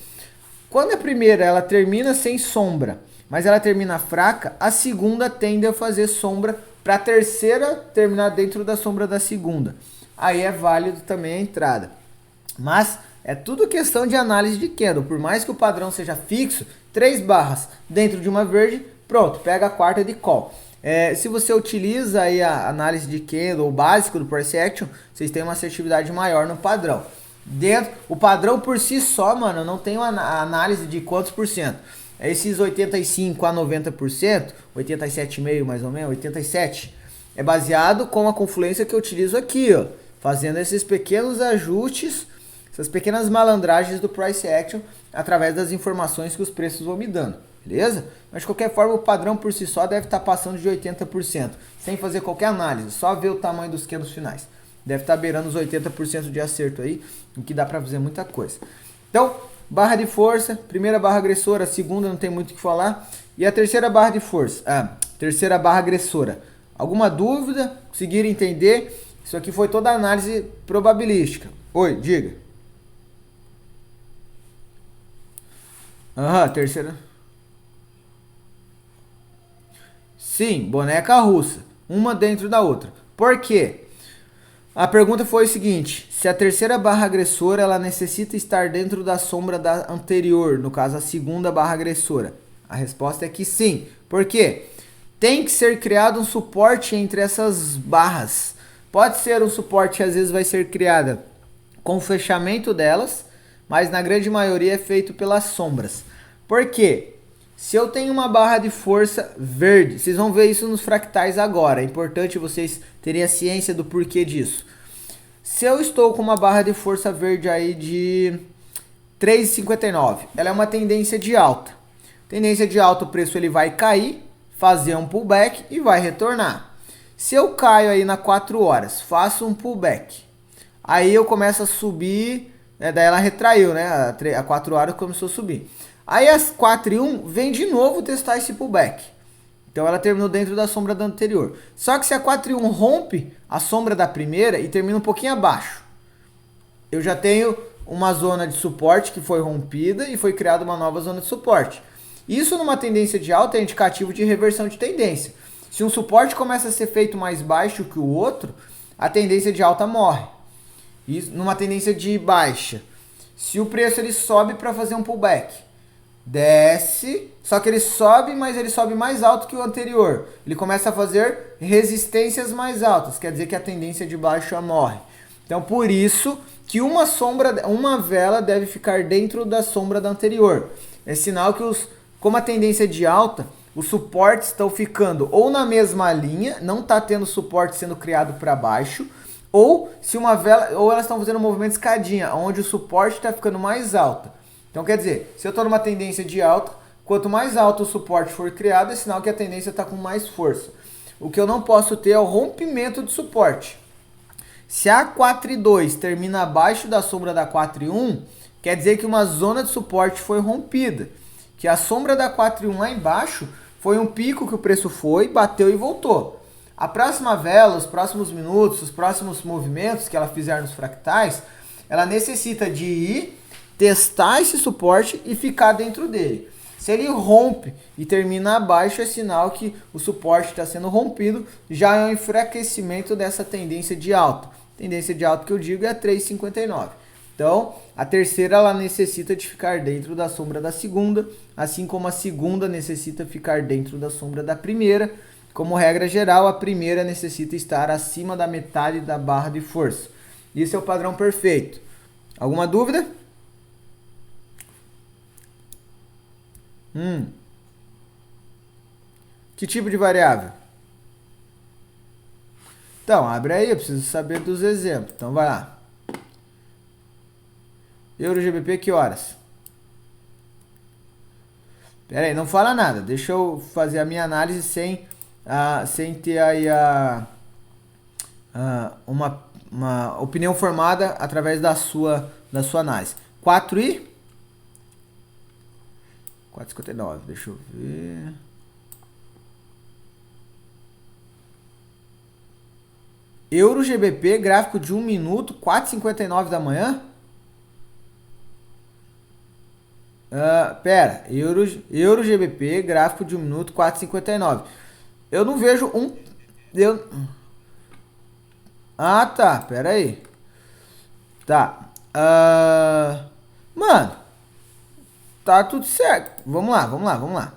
Quando a primeira ela termina sem sombra, mas ela termina fraca, a segunda tende a fazer sombra para a terceira terminar dentro da sombra da segunda. Aí é válido também a entrada. Mas é tudo questão de análise de candle. Por mais que o padrão seja fixo, 3 barras dentro de uma verde, pronto, pega a quarta de call. Se você utiliza aí a análise de candle, o básico do price action, vocês têm uma assertividade maior no padrão. O padrão por si só, mano, não tem uma análise de quantos por cento. Esses 85 a 90%, 87,5 mais ou menos, 87, é baseado com a confluência que eu utilizo aqui, ó. Fazendo esses pequenos ajustes, essas pequenas malandragens do price action através das informações que os preços vão me dando, beleza? Mas de qualquer forma o padrão por si só deve estar passando de 80%, sem fazer qualquer análise, só ver o tamanho dos candles finais. Deve estar beirando os 80% de acerto aí, o que dá para fazer muita coisa. Então, barra de força, primeira barra agressora, segunda não tem muito o que falar, e a terceira barra de força, terceira barra agressora. Alguma dúvida? Conseguiram entender? Isso aqui foi toda a análise probabilística. Oi, diga. Terceira. Sim, boneca russa. Uma dentro da outra. Por quê? A pergunta foi o seguinte: se a terceira barra agressora ela necessita estar dentro da sombra da anterior, no caso a segunda barra agressora. A resposta é que sim. Por quê? Tem que ser criado um suporte entre essas barras. Pode ser um suporte que às vezes vai ser criado com o fechamento delas, mas na grande maioria é feito pelas sombras. Por quê? Se eu tenho uma barra de força verde, vocês vão ver isso nos fractais agora. É importante vocês terem a ciência do porquê disso. Se eu estou com uma barra de força verde aí de 3,59, ela é uma tendência de alta. Tendência de alta, o preço ele vai cair, fazer um pullback e vai retornar. Se eu caio aí na 4 horas, faço um pullback, aí eu começo a subir, daí ela retraiu, né? A 4 horas começou a subir. Aí as 4:01 vem de novo testar esse pullback. Então ela terminou dentro da sombra da anterior. Só que se a 4:01 rompe a sombra da primeira e termina um pouquinho abaixo, eu já tenho uma zona de suporte que foi rompida e foi criada uma nova zona de suporte. Isso numa tendência de alta é indicativo de reversão de tendência. Se um suporte começa a ser feito mais baixo que o outro, a tendência de alta morre. Isso numa tendência de baixa. Se o preço ele sobe para fazer um pullback, desce, só que ele sobe, mas ele sobe mais alto que o anterior. Ele começa a fazer resistências mais altas, quer dizer que a tendência de baixa morre. Então por isso que uma vela deve ficar dentro da sombra da anterior. É sinal que como a tendência é de alta, os suportes estão ficando ou na mesma linha, não está tendo suporte sendo criado para baixo, ou se uma vela, ou elas estão fazendo um movimento escadinha, onde o suporte está ficando mais alto. Então quer dizer, se eu estou numa tendência de alta, quanto mais alto o suporte for criado, é sinal que a tendência está com mais força. O que eu não posso ter é o rompimento de suporte. Se a 4,2 termina abaixo da sombra da 4,1, quer dizer que uma zona de suporte foi rompida. Que a sombra da 4,1 lá embaixo foi um pico que o preço foi, bateu e voltou. A próxima vela, os próximos minutos, os próximos movimentos que ela fizer nos fractais, ela necessita de ir testar esse suporte e ficar dentro dele. Se ele rompe e termina abaixo, é sinal que o suporte está sendo rompido, já é um enfraquecimento dessa tendência de alta. Tendência de alta que eu digo é a 3,59. Então, a terceira ela necessita de ficar dentro da sombra da segunda, assim como a segunda necessita ficar dentro da sombra da primeira. Como regra geral, a primeira necessita estar acima da metade da barra de força. Isso é o padrão perfeito. Alguma dúvida? Que tipo de variável? Então, abre aí, eu preciso saber dos exemplos. Então, vai lá. Euro GBP, que horas? Pera aí, não fala nada. Deixa eu fazer a minha análise sem ter aí uma opinião formada através da sua análise. 4,59. Deixa eu ver. Euro GBP, gráfico de 1 minuto, 4,59 da manhã? Pera, Euro GBP, gráfico de 1 minuto, 4,59. Eu não vejo um... tá, pera aí. Tá. Mano, tá tudo certo. Vamos lá.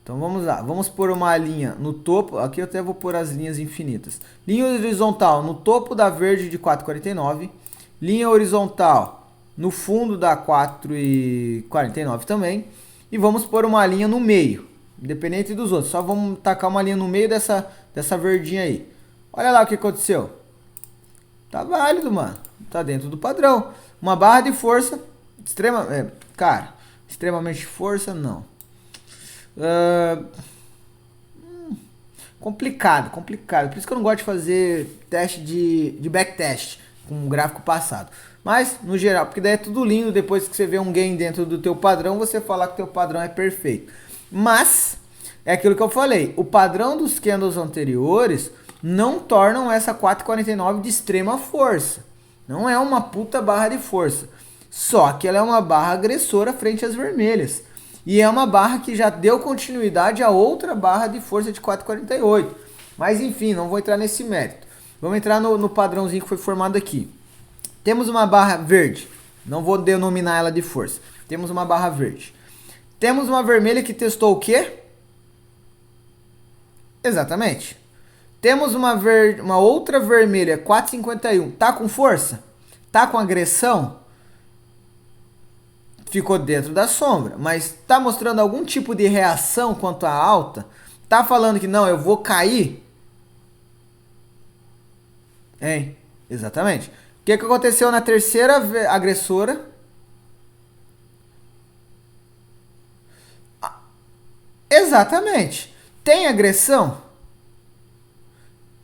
Então vamos lá, vamos pôr uma linha no topo, aqui eu até vou pôr as linhas infinitas. Linha horizontal no topo da verde de 4,49, linha horizontal no fundo da 4,49 também, e vamos pôr uma linha no meio, independente dos outros, só vamos tacar uma linha no meio dessa verdinha aí. Olha lá o que aconteceu. Tá válido, mano, tá dentro do padrão. Uma barra de força, extremamente força, não. Complicado. Por isso que eu não gosto de fazer teste de backtest com um gráfico passado. Mas, no geral, porque daí é tudo lindo, depois que você vê um gain dentro do teu padrão, você falar que o teu padrão é perfeito. Mas, é aquilo que eu falei, o padrão dos candles anteriores não tornam essa 4,49 de extrema força. Não é uma puta barra de força. Só que ela é uma barra agressora frente às vermelhas. E é uma barra que já deu continuidade a outra barra de força de 4,48. Mas enfim, não vou entrar nesse mérito. Vamos entrar no padrãozinho que foi formado aqui. Temos uma barra verde. Não vou denominar ela de força. Temos uma barra verde. Temos uma vermelha que testou o quê? Exatamente. Temos uma outra vermelha, 4,51. Tá com força? Tá com agressão? Ficou dentro da sombra, mas está mostrando algum tipo de reação quanto à alta? Tá falando que não, eu vou cair? Hein? Exatamente. O que aconteceu na terceira agressora? Exatamente. Tem agressão?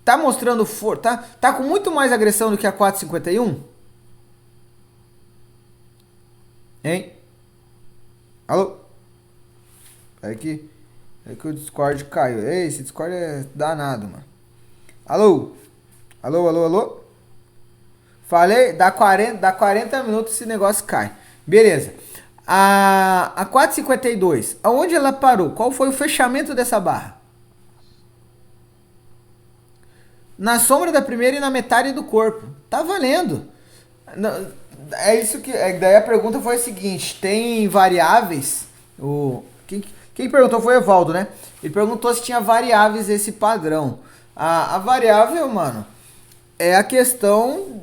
Tá mostrando força? Tá com muito mais agressão do que a 4,51? Hein? Alô? É que o Discord caiu. Ei, esse Discord é danado, mano. Alô? Alô? Falei, dá 40 minutos esse negócio cai. Beleza. A 4,52, aonde ela parou? Qual foi o fechamento dessa barra? Na sombra da primeira e na metade do corpo. Tá valendo. É isso que. Daí a pergunta foi a seguinte: tem variáveis? Quem perguntou foi o Evaldo, né? Ele perguntou se tinha variáveis esse padrão. A variável, mano, é a questão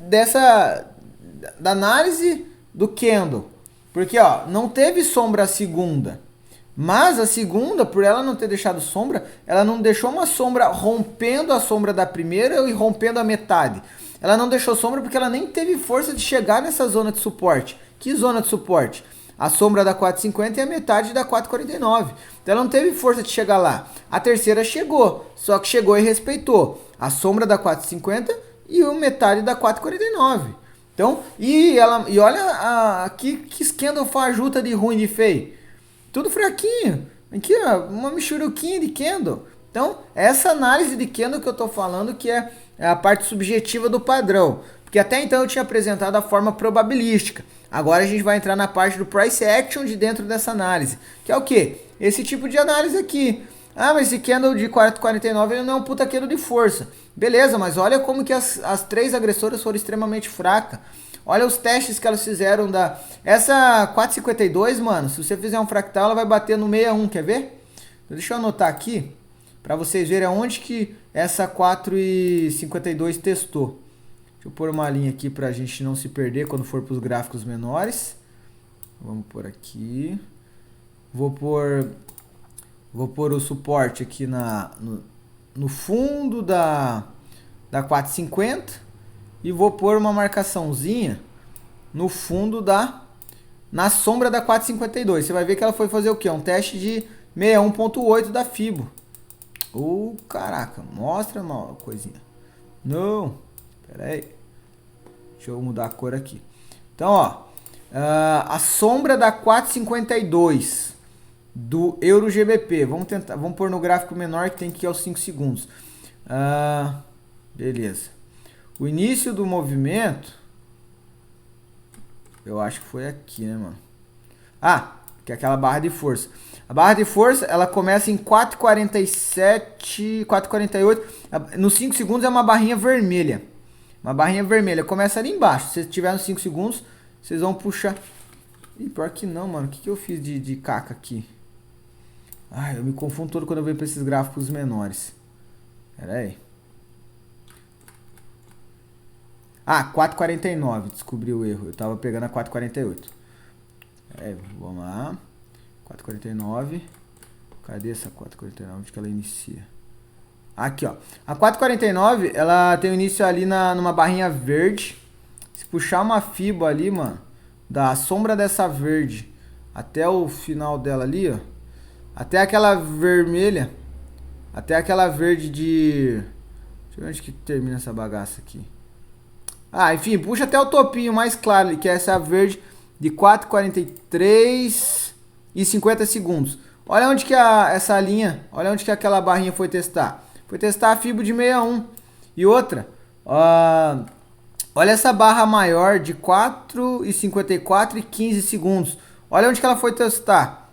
da análise do candle. Porque, ó, não teve sombra a segunda. Mas a segunda, por ela não ter deixado sombra, ela não deixou uma sombra rompendo a sombra da primeira e rompendo a metade. Ela não deixou sombra porque ela nem teve força de chegar nessa zona de suporte. Que zona de suporte? A sombra da 4,50 e a metade da 4,49. Então ela não teve força de chegar lá. A terceira chegou, só que chegou e respeitou a sombra da 4,50 e a metade da 4,49. Então, e olha que candle fajuta de ruim de feio. Tudo fraquinho. Aqui, ó, uma michuruquinha de candle. Então, essa análise de candle que eu tô falando que é a parte subjetiva do padrão. Porque até então eu tinha apresentado a forma probabilística. Agora a gente vai entrar na parte do price action de dentro dessa análise. Que é o quê? Esse tipo de análise aqui. Ah, mas esse candle de 4,49 ele não é um puta candle de força. Beleza, mas olha como que as três agressoras foram extremamente fracas. Olha os testes que elas fizeram da... Essa 4,52, mano, se você fizer um fractal, ela vai bater no 61, quer ver? Deixa eu anotar aqui, para vocês verem aonde que essa 4,52 testou. Deixa eu pôr uma linha aqui para a gente não se perder quando for para os gráficos menores. Vamos por aqui. Vou pôr o suporte aqui no fundo da 4,50 e vou pôr uma marcaçãozinha no fundo na sombra da 4,52. Você vai ver que ela foi fazer o quê? Um teste de 61.8 da Fibo. Caraca, mostra uma coisinha. Não, pera aí. Deixa eu mudar a cor aqui. Então, ó, a sombra da 4,52 do Euro GBP. Vamos pôr no gráfico menor que tem que ir aos 5 segundos. Beleza. O início do movimento, eu acho que foi aqui, né, mano? Que é aquela barra de força. A barra de força, ela começa em 4,47, 4,48. Nos 5 segundos é uma barrinha vermelha. Uma barrinha vermelha. Começa ali embaixo. Se tiver nos 5 segundos, vocês vão puxar. Ih, pior que não, mano. O que eu fiz de caca aqui? Eu me confundo todo quando eu venho pra esses gráficos menores. Pera aí. 4,49. Descobri o erro. Eu tava pegando a 4,48. Vamos lá. 4,49. Cadê essa 4,49? Onde que ela inicia? Aqui, ó. A 4,49, ela tem o início ali numa barrinha verde. Se puxar uma fibra ali, mano, da sombra dessa verde até o final dela ali, ó. Até aquela vermelha. Até aquela verde de... Deixa eu ver onde que termina essa bagaça aqui. Enfim, puxa até o topinho mais claro ali, que é essa verde de 4,43 e 50 segundos. Olha onde que essa linha, olha onde que aquela barrinha foi testar. Foi testar a fibra de 61. E outra, olha essa barra maior de 4,54 e 15 segundos. Olha onde que ela foi testar.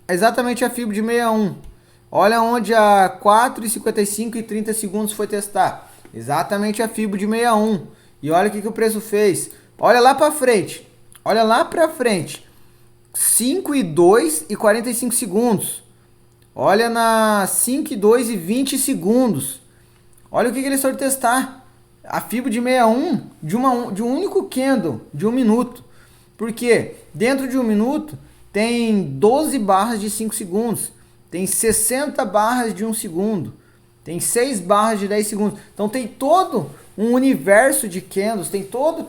Exatamente a fibra de 61. Olha onde a 4,55 e 30 segundos foi testar. Exatamente a fibra de 61. E olha o que o preço fez. Olha lá pra frente. Olha lá pra frente. 5,2 e 45 segundos. Olha na 5,2 e 20 segundos. Olha o que eles foram testar. A fibra de 61 de um único candle de 1 minuto. Porque dentro de 1 minuto tem 12 barras de 5 segundos. Tem 60 barras de 1 segundo. Tem 6 barras de 10 segundos. Então tem todo um universo de candles. Tem tudo.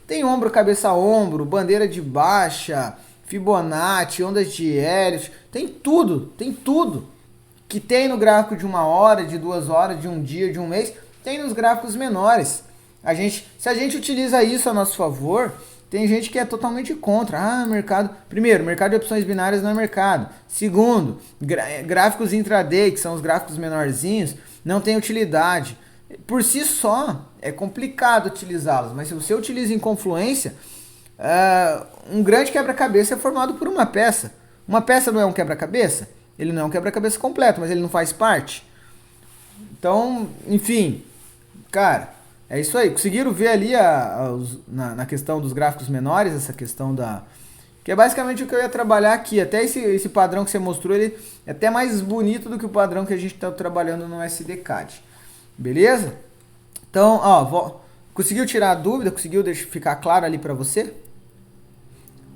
Tem ombro, cabeça, ombro, bandeira de baixa, Fibonacci, ondas de Elliott. Tem tudo. Que tem no gráfico de 1 hora, de 2 horas, de 1 dia, de 1 mês. Tem nos gráficos menores. Se a gente utiliza isso a nosso favor, tem gente que é totalmente contra. Mercado... Primeiro, mercado de opções binárias não é mercado. Segundo, gráficos intraday, que são os gráficos menorzinhos, não tem utilidade. Por si só, é complicado utilizá-los. Mas se você utiliza em confluência, um grande quebra-cabeça é formado por uma peça. Uma peça não é um quebra-cabeça? Ele não é um quebra-cabeça completo, mas ele não faz parte. Então, enfim, cara, é isso aí. Conseguiram ver ali na questão dos gráficos menores, essa questão da... Que é basicamente o que eu ia trabalhar aqui. Até esse padrão que você mostrou, ele é até mais bonito do que o padrão que a gente está trabalhando no SDCAD. Beleza? Então, conseguiu tirar a dúvida? Conseguiu ficar claro ali para você?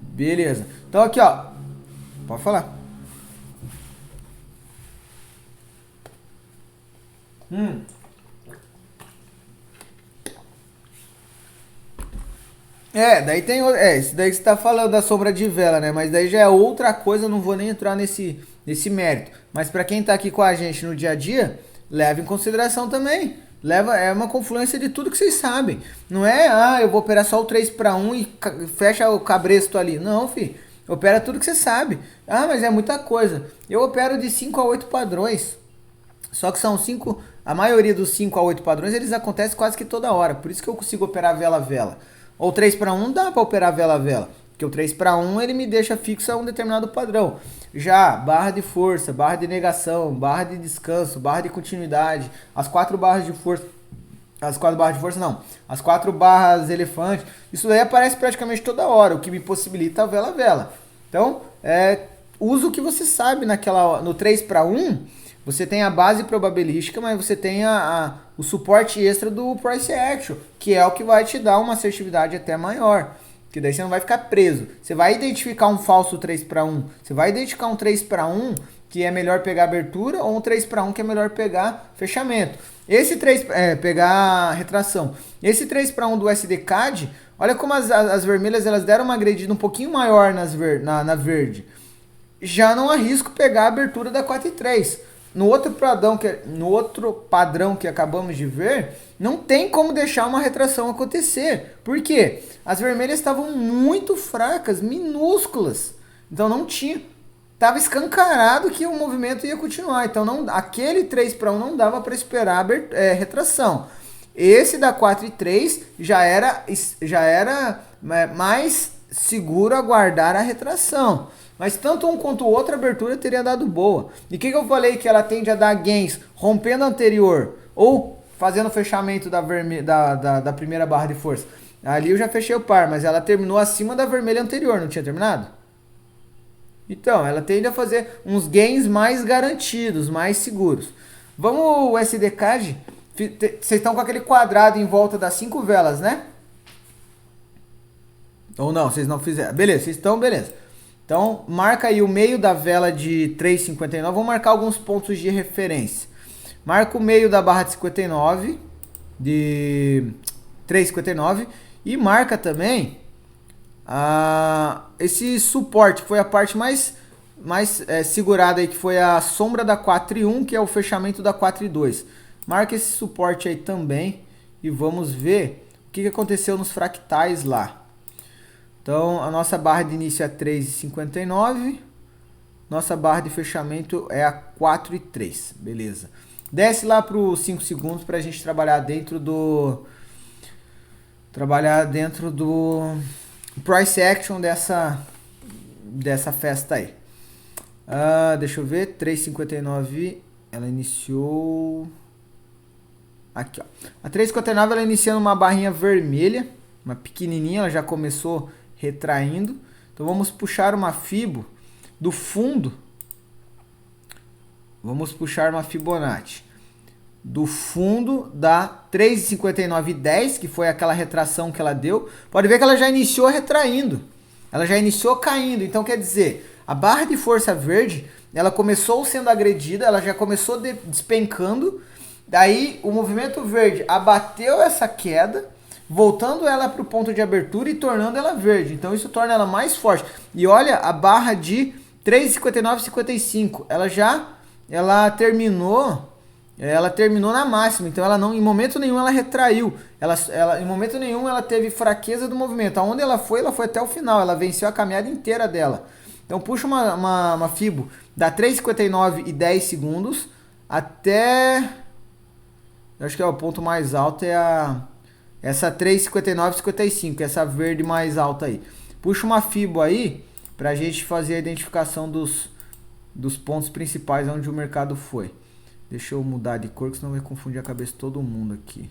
Beleza. Então aqui, ó. Pode falar. Daí tem... isso daí que você tá falando da sombra de vela, né? Mas daí já é outra coisa, eu não vou nem entrar nesse mérito. Mas para quem tá aqui com a gente no dia a dia, leva em consideração também. É uma confluência de tudo que vocês sabem. Não é, eu vou operar só o 3-1 e fecha o cabresto ali. Não, filho. Opera tudo que você sabe. Mas é muita coisa. Eu opero de 5 a 8 padrões. Só que são 5 a maioria dos 5 a 8 padrões, eles acontecem quase que toda hora. Por isso que eu consigo operar vela a vela. Ou 3 para 1 não dá para operar vela a vela. Porque o 3 para 1 ele me deixa fixo a um determinado padrão. Já barra de força, barra de negação, barra de descanso, barra de continuidade, as 4 barras de força. As 4 barras de força não. As 4 barras elefante. Isso daí aparece praticamente toda hora, o que me possibilita a vela a vela. Então, usa o que você sabe no 3 para 1. Você tem a base probabilística, mas você tem o suporte extra do price action, que é o que vai te dar uma assertividade até maior. Que daí você não vai ficar preso. Você vai identificar um falso 3 para 1. Você vai identificar um 3 para 1 que é melhor pegar abertura ou um 3 para 1 que é melhor pegar fechamento. Esse 3 pegar retração. Esse 3 para 1 do SDCAD, olha como as vermelhas elas deram uma agredida um pouquinho maior na verde. Já não arrisco pegar a abertura da 4 e 3. No outro padrão que acabamos de ver, não tem como deixar uma retração acontecer. Por quê? As vermelhas estavam muito fracas, minúsculas. Então não tinha. Estava escancarado que o movimento ia continuar. Então aquele 3 para 1 não dava para esperar retração. Esse da 4 e 3 já era mais seguro aguardar a retração. Mas tanto um quanto o outro, a abertura teria dado boa. E o que eu falei que ela tende a dar gains rompendo a anterior ou fazendo o fechamento da primeira barra de força? Ali eu já fechei o par, mas ela terminou acima da vermelha anterior, não tinha terminado? Então, ela tende a fazer uns gains mais garantidos, mais seguros. Vamos o SDCAD. Vocês estão com aquele quadrado em volta das 5 velas, né? Ou não, vocês não fizeram. Beleza, vocês estão, beleza. Então, marca aí o meio da vela de 3,59. Vamos marcar alguns pontos de referência. Marca o meio da barra de 59, de 3,59. E marca também esse suporte, que foi a parte mais segurada aí, que foi a sombra da 4,1, que é o fechamento da 4,2. Marca esse suporte aí também e vamos ver o que aconteceu nos fractais lá. Então, a nossa barra de início é 3,59. Nossa barra de fechamento é a 4,3. Beleza. Desce lá para os 5 segundos para a gente trabalhar dentro do price action dessa festa aí. Deixa eu ver. 3,59. Ela iniciou... Aqui, ó. A 3,59 ela iniciando uma barrinha vermelha. Uma pequenininha. Ela já começou retraindo. Então vamos puxar uma Fibo do fundo. Vamos puxar uma Fibonacci do fundo da 3,59,10, que foi aquela retração que ela deu. Pode ver que ela já iniciou retraindo. Ela já iniciou caindo. Então quer dizer, a barra de força verde, ela começou sendo agredida, ela já começou despencando. Daí o movimento verde abateu essa queda, voltando ela para o ponto de abertura e tornando ela verde. Então isso torna ela mais forte. E olha a barra de 3,59,55. Ela terminou na máxima. Então ela não, em momento nenhum ela retraiu. Em momento nenhum ela teve fraqueza do movimento. Aonde ela foi até o final. Ela venceu a caminhada inteira dela. Então puxa uma Fibo da 3,59 e 10 segundos até... Eu acho que o ponto mais alto é essa 3,59,55, essa verde mais alta aí. Puxa uma Fibo aí pra gente fazer a identificação dos pontos principais onde o mercado foi. Deixa eu mudar de cor, que senão vai confundir a cabeça de todo mundo aqui.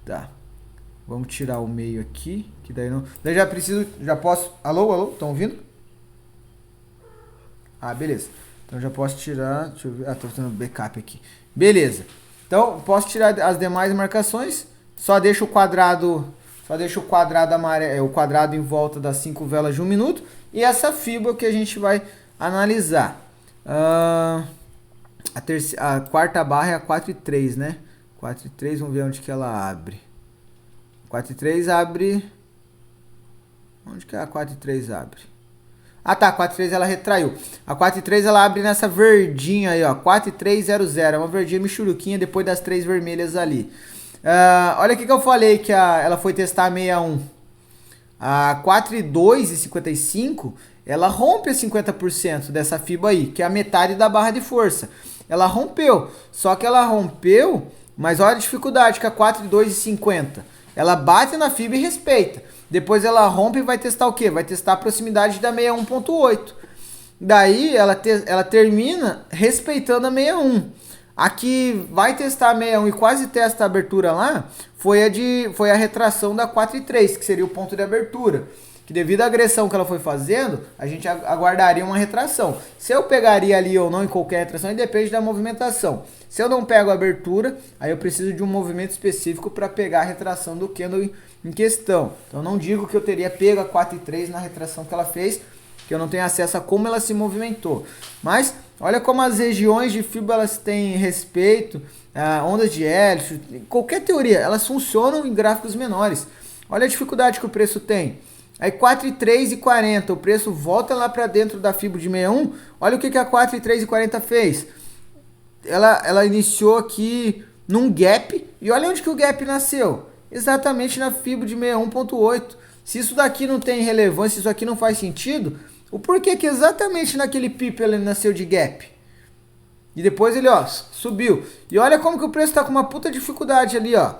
Tá. Vamos tirar o meio aqui, que daí não... Daí já posso... Alô? Estão ouvindo? Beleza. Então já posso tirar... Deixa eu ver... tô fazendo backup aqui. Beleza. Então, posso tirar as demais marcações. Só deixo o quadrado amarelo, o quadrado em volta das 5 velas de 1 minuto. E essa fibra que a gente vai analisar. A quarta barra é a 4,3, né? 4,3, vamos ver onde que ela abre. 4,3 abre... Onde que a 4,3 abre? Ah tá, a 4,3 ela retraiu. A 4,3 ela abre nessa verdinha aí, ó. 4,300. É uma verdinha michuruquinha depois das 3 vermelhas ali. Olha o que eu falei que ela foi testar a 61. A 4,2,55 ela rompe a 50% dessa fibra aí, que é a metade da barra de força. Ela rompeu, só que ela rompeu, mas olha a dificuldade que a 4,2,50. Ela bate na fibra e respeita. Depois ela rompe e vai testar o quê? Vai testar a proximidade da 61.8. Daí ela termina respeitando a 61. Aqui vai testar a 61 e quase testa a abertura lá, foi a retração da 4,3, que seria o ponto de abertura. Que devido à agressão que ela foi fazendo, a gente aguardaria uma retração. Se eu pegaria ali ou não em qualquer retração, depende da movimentação. Se eu não pego a abertura, aí eu preciso de um movimento específico para pegar a retração do candle em questão. Então não digo que eu teria pego a 4,3 na retração que ela fez, que eu não tenho acesso a como ela se movimentou. Mas olha como as regiões de fibra elas têm respeito, ondas de Elliott, qualquer teoria, elas funcionam em gráficos menores. Olha a dificuldade que o preço tem. Aí 4,3,40, o preço volta lá para dentro da fibra de 61. Olha o que a 4,3,40 fez. Ela iniciou aqui num gap, e olha onde que o gap nasceu. Exatamente na fibra de 61.8. Se isso daqui não tem relevância, se isso aqui não faz sentido, o porquê que exatamente naquele pipo ele nasceu de gap? E depois ele, ó, subiu. E olha como que o preço tá com uma puta dificuldade ali, ó.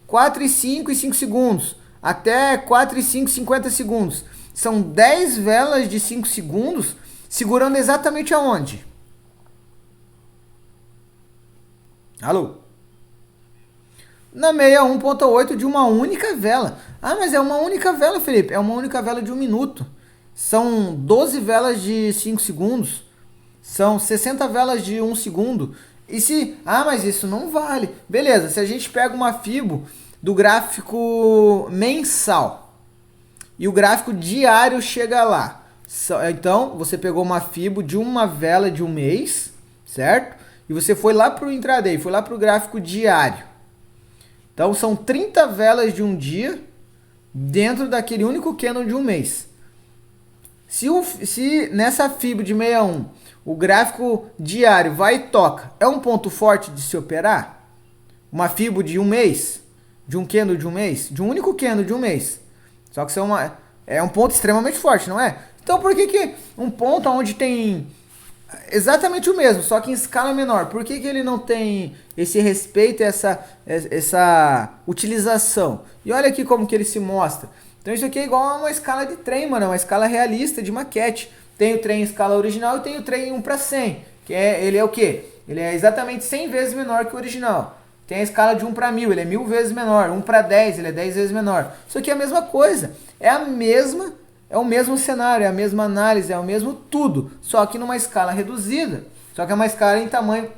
4,5 e 5 segundos. Até 4,5 e 50 segundos. São 10 velas de 5 segundos segurando exatamente aonde? Alô? Na 61.8 de uma única vela. Ah, mas é uma única vela, Felipe. É uma única vela de 1 minuto. São 12 velas de 5 segundos. São 60 velas de 1 segundo. E se... Ah, mas isso não vale. Beleza, se a gente pega uma fibo do gráfico mensal e o gráfico diário chega lá. Então, você pegou uma fibo de uma vela de um mês, certo? E você foi lá para o intraday, foi lá para o gráfico diário. Então, são 30 velas de um dia dentro daquele único candle de um mês. Se nessa fibra de 61 o gráfico diário vai e toca, é um ponto forte de se operar? Uma fibra de um mês? De um candle de um mês? De um único candle de um mês? Só que é um ponto extremamente forte, não é? Então por que um ponto onde tem exatamente o mesmo, só que em escala menor, por que ele não tem esse respeito, essa utilização? E olha aqui como que ele se mostra. Então isso aqui é igual a uma escala de trem, mano, uma escala realista de maquete. Tem o trem em escala original e tem o trem 1 para 100, que ele é o quê? Ele é exatamente 100 vezes menor que o original. Tem a escala de 1 para 1000, ele é 1000 vezes menor. 1 para 10, ele é 10 vezes menor. Isso aqui é a mesma coisa. É o mesmo cenário, é a mesma análise, é o mesmo tudo. Só que numa escala reduzida. Só que é uma escala em tamanho,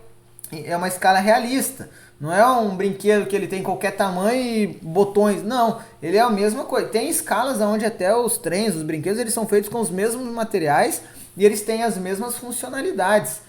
é uma escala realista. Não é um brinquedo que ele tem qualquer tamanho e botões. Não, ele é a mesma coisa. Tem escalas onde até os trens, os brinquedos, eles são feitos com os mesmos materiais e eles têm as mesmas funcionalidades.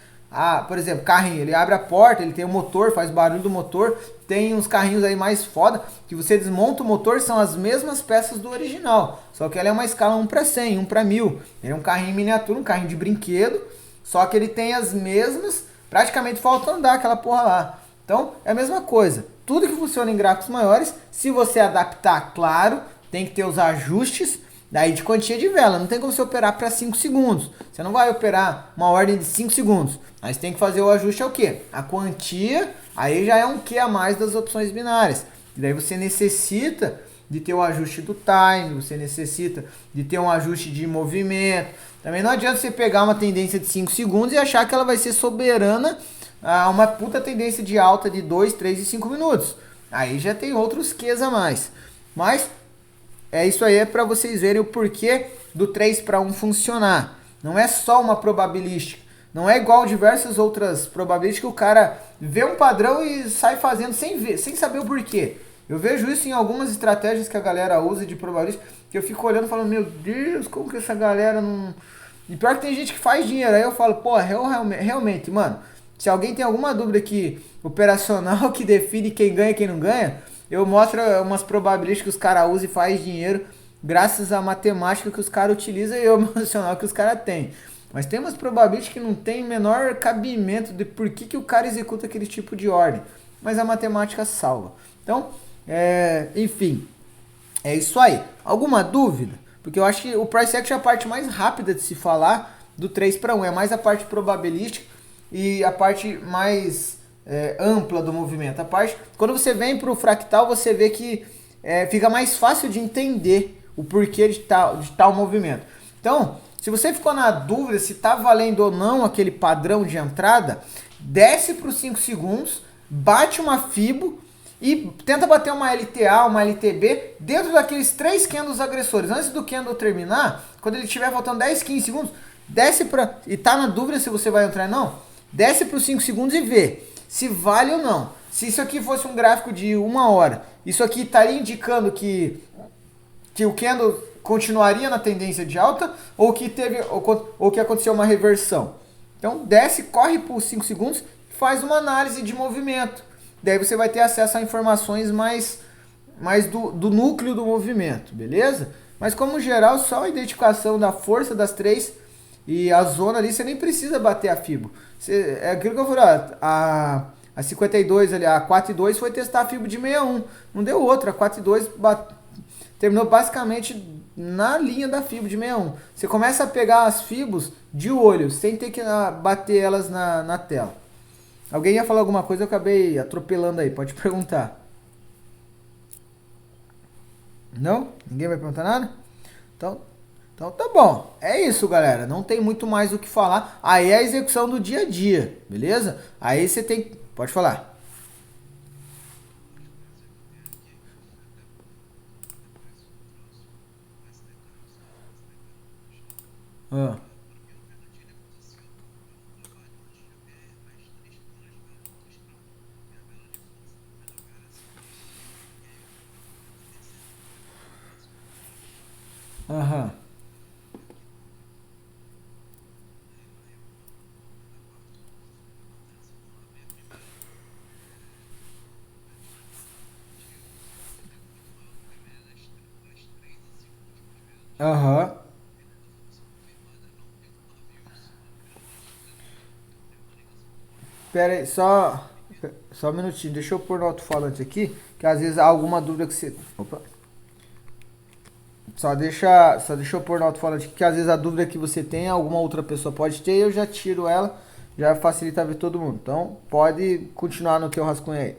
Por exemplo, carrinho, ele abre a porta, ele tem o motor, faz barulho do motor. Tem uns carrinhos aí mais foda, que você desmonta o motor, são as mesmas peças do original. Só que ela é uma escala 1 para 100, 1 para 1000. Ele é um carrinho miniatura, um carrinho de brinquedo, só que ele tem as mesmas, praticamente falta andar aquela porra lá. Então, é a mesma coisa. Tudo que funciona em gráficos maiores, se você adaptar, claro, tem que ter os ajustes daí de quantia de vela. Não tem como você operar para 5 segundos. Você não vai operar uma ordem de 5 segundos. Aí você tem que fazer o ajuste ao quê? A quantia, aí já é um Q a mais das opções binárias. E daí você necessita de ter o ajuste do time, você necessita de ter um ajuste de movimento. Também não adianta você pegar uma tendência de 5 segundos e achar que ela vai ser soberana a uma puta tendência de alta de 2, 3 e 5 minutos. Aí já tem outros Qs a mais. Mas isso aí é para vocês verem o porquê do 3 para 1 funcionar. Não é só uma probabilística. Não é igual diversas outras probabilísticas que o cara vê um padrão e sai fazendo sem saber o porquê. Eu vejo isso em algumas estratégias que a galera usa de probabilística, que eu fico olhando e falando, meu Deus, como que essa galera não... E pior que tem gente que faz dinheiro. Aí eu falo, pô, realmente, mano, se alguém tem alguma dúvida aqui operacional que define quem ganha e quem não ganha, eu mostro umas probabilísticas que os caras usam e faz dinheiro graças à matemática que os caras utilizam e o emocional que os caras têm. Mas tem umas probabilísticas que não tem o menor cabimento de por que o cara executa aquele tipo de ordem. Mas a matemática salva. Então, enfim, é isso aí. Alguma dúvida? Porque eu acho que o price action é a parte mais rápida de se falar do 3 para 1. É mais a parte probabilística e a parte mais ampla do movimento. A parte, quando você vem para o fractal, você vê que fica mais fácil de entender o porquê de tal movimento. Então, se você ficou na dúvida se está valendo ou não aquele padrão de entrada, desce para os 5 segundos, bate uma FIBO e tenta bater uma LTA, uma LTB dentro daqueles 3 candles agressores. Antes do candle terminar, quando ele estiver faltando 10, 15 segundos, desce para... E tá na dúvida se você vai entrar ou não, desce para os 5 segundos e vê se vale ou não. Se isso aqui fosse um gráfico de 1 hora, isso aqui estaria indicando que o candle continuaria na tendência de alta ou que que aconteceu uma reversão. Então desce, corre por 5 segundos e faz uma análise de movimento. Daí você vai ter acesso a informações mais do núcleo do movimento, beleza? Mas como geral, só a identificação da força das 3 e a zona ali, você nem precisa bater a FIBO. É aquilo que eu falei, ó, a 52 ali, a 4,2 foi testar a FIBO de 61. Não deu outra, a 4,2 terminou basicamente na linha da FIBO de 61. Você começa a pegar as FIBOs de olho, sem ter que bater elas na tela. Alguém ia falar alguma coisa, eu acabei atropelando aí, pode perguntar. Não? Ninguém vai perguntar nada? Então tá bom. É isso, galera. Não tem muito mais o que falar. Aí é a execução do dia a dia, beleza? Aí você tem... Pode falar. Ah. Aham. Aham. Pera aí, só um minutinho. Deixa eu pôr no alto-falante aqui, que às vezes há alguma dúvida que você... Opa. Só deixa eu pôr no alto-falante aqui, que às vezes a dúvida que você tem, alguma outra pessoa pode ter, e eu já tiro ela, já facilita ver todo mundo. Então, pode continuar no teu rascunho aí.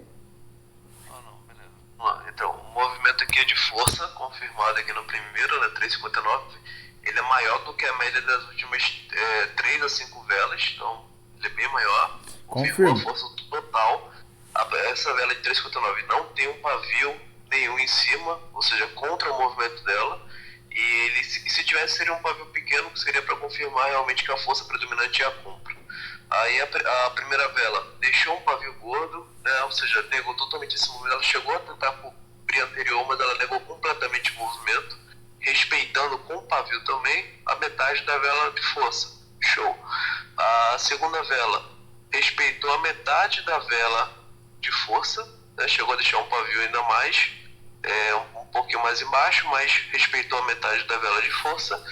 Ah, não, beleza. Vamos lá. Então, o movimento aqui é de força, confirmado aqui no primeiro, né, 3,59. Ele é maior do que a média das últimas 3 a 5 velas, então ele é bem maior. Confirmou a Confirmo. força total. Essa vela de 3,59 não tem um pavio nenhum em cima, ou seja, contra o movimento dela. E ele, se tivesse, seria um pavio pequeno, que seria para confirmar realmente que a força predominante é a compra. Aí a primeira vela deixou um pavio gordo, né, ou seja, negou totalmente esse movimento. Ela chegou a tentar cobrir anterior, mas ela negou completamente o movimento, respeitando com o pavio também a metade da vela de força. Show. A segunda vela respeitou a metade da vela de força, né, chegou a deixar um pavio ainda mais, um pouquinho mais embaixo, mas respeitou a metade da vela de força.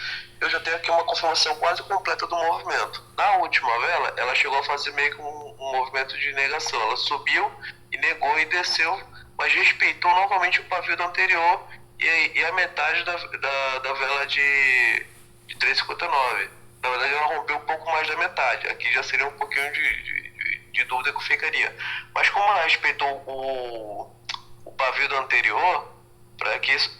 Eu já tenho aqui uma confirmação quase completa do movimento. Na última vela, ela chegou a fazer meio que um movimento de negação. Ela subiu e negou e desceu, mas respeitou novamente o pavio do anterior e a metade da vela de 3,59. Na verdade, ela rompeu um pouco mais da metade. Aqui já seria um pouquinho de dúvida que eu ficaria. Mas como ela respeitou o pavio do anterior,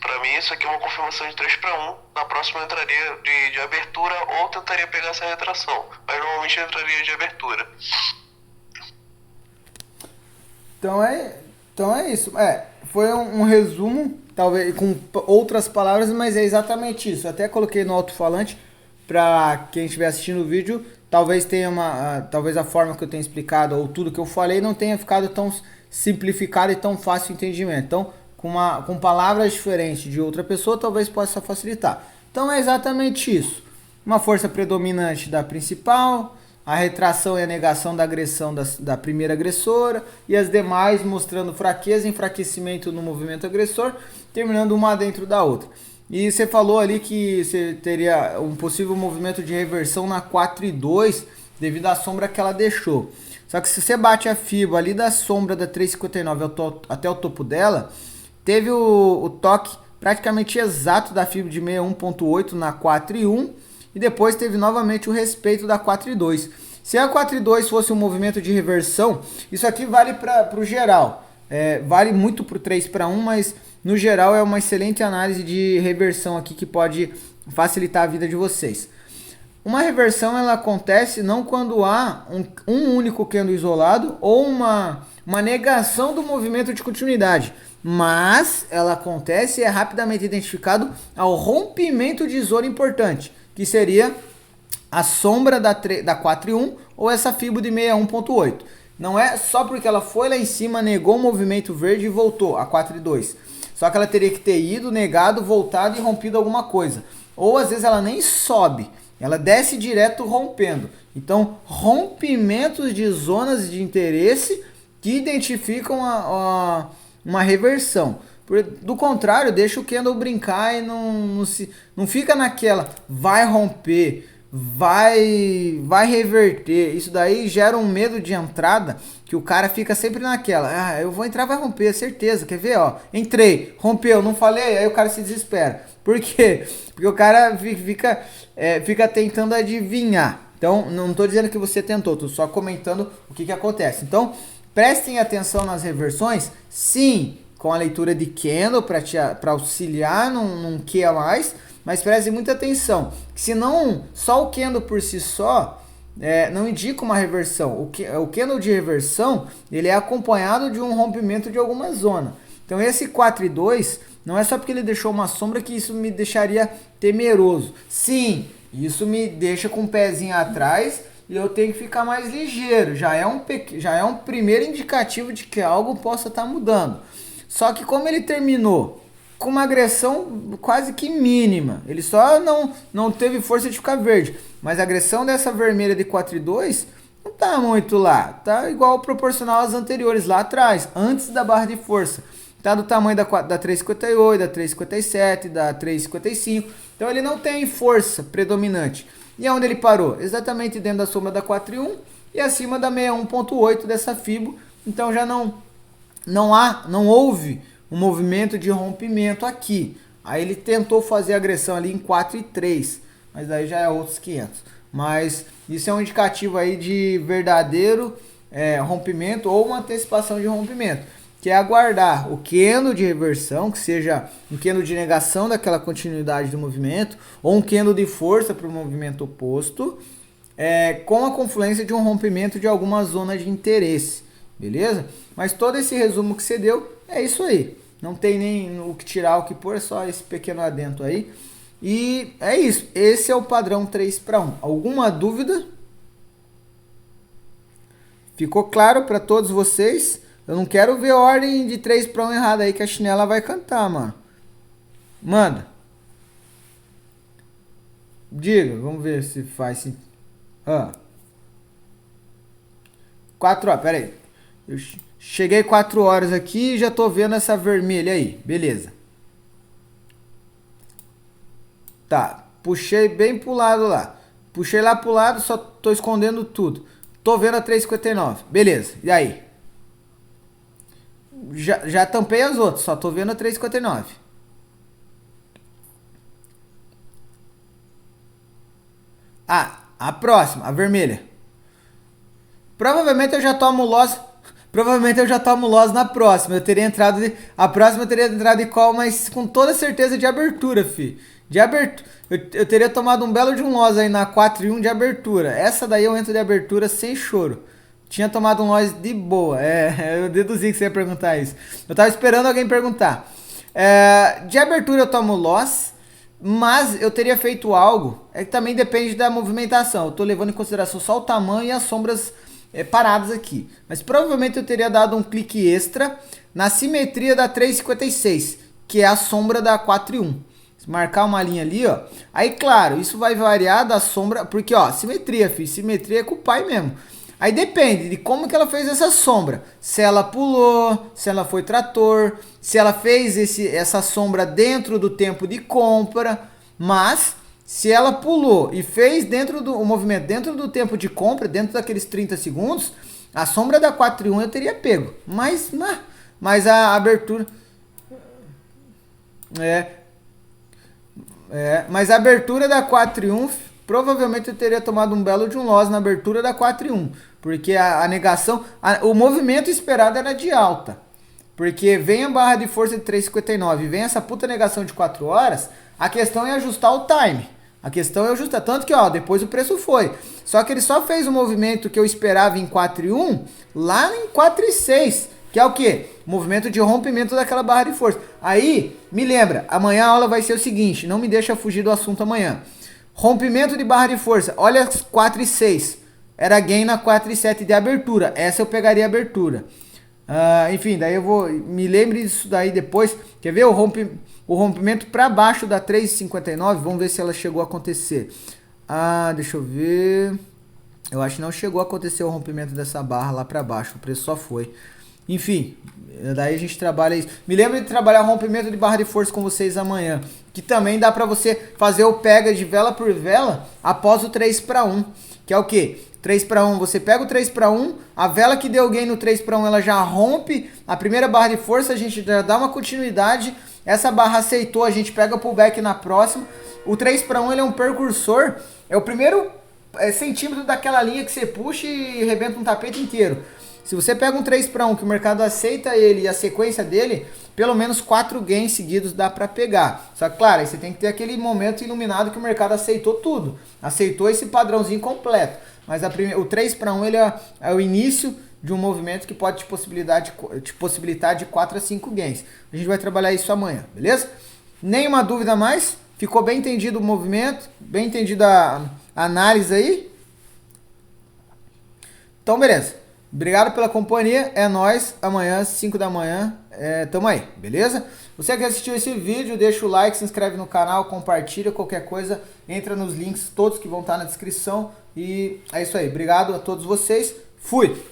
para mim isso aqui é uma confirmação de 3 para 1. Na próxima eu entraria de abertura ou tentaria pegar essa retração, mas normalmente eu entraria de abertura. Então é isso. Foi um resumo, talvez com outras palavras, mas é exatamente isso. Até coloquei no alto-falante para quem estiver assistindo o vídeo, talvez tenha talvez a forma que eu tenho explicado ou tudo que eu falei não tenha ficado tão simplificado e tão fácil de entendimento. Então, com palavras diferentes de outra pessoa, talvez possa facilitar. Então é exatamente isso. Uma força predominante da principal, a retração e a negação da agressão da primeira agressora, e as demais mostrando fraqueza e enfraquecimento no movimento agressor, terminando uma dentro da outra. E você falou ali que você teria um possível movimento de reversão na 4,2 devido à sombra que ela deixou. Só que se você bate a FIBO ali da sombra da 3,59 até o topo dela, teve o toque praticamente exato da fibra de 61.8 na 4,1 e depois teve novamente o respeito da 4,2. Se a 4,2 fosse um movimento de reversão, isso aqui vale para o geral, vale muito para o 3:1, mas no geral é uma excelente análise de reversão aqui que pode facilitar a vida de vocês. Uma reversão ela acontece não quando há um único candle isolado ou uma negação do movimento de continuidade, mas ela acontece e é rapidamente identificado ao rompimento de zona importante, que seria a sombra da 4,1 ou essa fibra de 61.8. Não é só porque ela foi lá em cima, negou o movimento verde e voltou a 4,2. Só que ela teria que ter ido, negado, voltado e rompido alguma coisa. Ou às vezes ela nem sobe, ela desce direto rompendo. Então, rompimentos de zonas de interesse que identificam uma reversão. Do contrário, deixa o candle brincar e não fica naquela, vai romper, vai reverter. Isso daí gera um medo de entrada que o cara fica sempre naquela, eu vou entrar, vai romper, certeza, quer ver, ó, entrei, rompeu, não falei, aí o cara se desespera. Por quê? Porque o cara fica tentando adivinhar. Então, não estou dizendo que você tentou, estou só comentando o que acontece. Então, prestem atenção nas reversões, sim, com a leitura de candle para auxiliar num Q a mais, mas prestem muita atenção, que senão só o candle por si só não indica uma reversão. O candle de reversão ele é acompanhado de um rompimento de alguma zona. Então esse 4,2 não é só porque ele deixou uma sombra que isso me deixaria temeroso. Sim, isso me deixa com o pezinho atrás e eu tenho que ficar mais ligeiro. Já é um primeiro indicativo de que algo possa estar mudando. Só que como ele terminou com uma agressão quase que mínima, ele só não teve força de ficar verde, mas a agressão dessa vermelha de 4,2 não tá muito lá, tá igual proporcional às anteriores lá atrás, antes da barra de força. Tá do tamanho da 3,58, da 3,57, da 3,55, então ele não tem força predominante. E aonde ele parou? Exatamente dentro da sombra da 4,1 e acima da 61.8 dessa fibra, então já não houve um movimento de rompimento aqui. Aí ele tentou fazer agressão ali em 4,3, mas aí já é outros 500. Mas isso é um indicativo aí de verdadeiro rompimento ou uma antecipação de rompimento, que é aguardar o candle de reversão, que seja um candle de negação daquela continuidade do movimento, ou um candle de força para o movimento oposto, com a confluência de um rompimento de alguma zona de interesse, beleza? Mas todo esse resumo que você deu é isso aí. Não tem nem o que tirar, o que pôr, é só esse pequeno adendo aí. E é isso. Esse é o padrão 3:1. Alguma dúvida? Ficou claro para todos vocês? Eu não quero ver ordem de 3:1 errada aí que a chinela vai cantar, mano. Manda. Diga, vamos ver se faz sim. 4 horas, pera aí. Eu cheguei 4 horas aqui e já tô vendo essa vermelha aí. Beleza. Tá, puxei bem pro lado lá. Puxei lá pro lado, só tô escondendo tudo. Tô vendo a 3,59. Beleza, e aí? Já tampei as outras, só tô vendo a 3,59. A próxima, a vermelha. Provavelmente eu já tomo loss na próxima. A próxima eu teria entrado em call, mas com toda certeza de abertura, fi. De abertura. Eu teria tomado um belo de um loss aí na 4,1 de abertura. Essa daí eu entro de abertura sem choro. Tinha tomado um loss de boa. Eu deduzi que você ia perguntar isso. Eu tava esperando alguém perguntar. De abertura eu tomo loss, mas eu teria feito algo. Que também depende da movimentação. Eu tô levando em consideração só o tamanho e as sombras paradas aqui. Mas provavelmente eu teria dado um clique extra na simetria da 3,56, que é a sombra da 4,1. Se marcar uma linha ali, ó. Aí, claro, isso vai variar da sombra, porque, ó, simetria, filho. Simetria é com o pai mesmo. Aí depende de como que ela fez essa sombra. Se ela pulou, se ela foi trator, se ela fez essa sombra dentro do tempo de compra. Mas se ela pulou e fez o movimento dentro do tempo de compra, dentro daqueles 30 segundos, a sombra da 4,1 eu teria pego. Mas a abertura... É, mas a abertura da 4 e 1, provavelmente eu teria tomado um belo de um loss na abertura da 4 e 1. Porque a negação, o movimento esperado era de alta. Porque vem a barra de força de 3,59, vem essa puta negação de 4 horas, a questão é ajustar o time. A questão é ajustar, tanto que ó, depois o preço foi. Só que ele só fez o movimento que eu esperava em 4 e 1 lá em 4 e 6. Que é o quê? Movimento de rompimento daquela barra de força. Aí, me lembra, amanhã a aula vai ser o seguinte, não me deixa fugir do assunto amanhã. Rompimento de barra de força, olha as 4 e 6. Era gain na 4 e 7 de abertura. Essa eu pegaria a abertura. Enfim, daí eu vou... Me lembre disso daí depois. Quer ver o rompimento para baixo da 3,59? Vamos ver se ela chegou a acontecer. Deixa eu ver... Eu acho que não chegou a acontecer o rompimento dessa barra lá para baixo. O preço só foi. Enfim, daí a gente trabalha isso. Me lembra de trabalhar rompimento de barra de força com vocês amanhã. Que também dá para você fazer o pega de vela por vela após o 3 para 1. Que é o quê? 3 para 1, você pega o 3 para 1, a vela que deu gain no 3 para 1, ela já rompe a primeira barra de força, a gente já dá uma continuidade, essa barra aceitou, a gente pega o pullback na próxima. O 3 para 1 ele é um precursor, é o primeiro centímetro daquela linha que você puxa e arrebenta um tapete inteiro. Se você pega um 3 para 1 que o mercado aceita ele e a sequência dele, pelo menos 4 gains seguidos dá para pegar. Só que, claro, aí você tem que ter aquele momento iluminado que o mercado aceitou tudo. Aceitou esse padrãozinho completo. Mas o 3 para 1 ele é o início de um movimento que pode te possibilitar de 4 a 5 gains. A gente vai trabalhar isso amanhã, beleza? Nenhuma dúvida mais? Ficou bem entendido o movimento? Bem entendido a análise aí? Então, beleza. Obrigado pela companhia, é nóis, amanhã, 5 da manhã, tamo aí, beleza? Você que assistiu esse vídeo, deixa o like, se inscreve no canal, compartilha, qualquer coisa, entra nos links todos que vão estar na descrição, e é isso aí, obrigado a todos vocês, fui!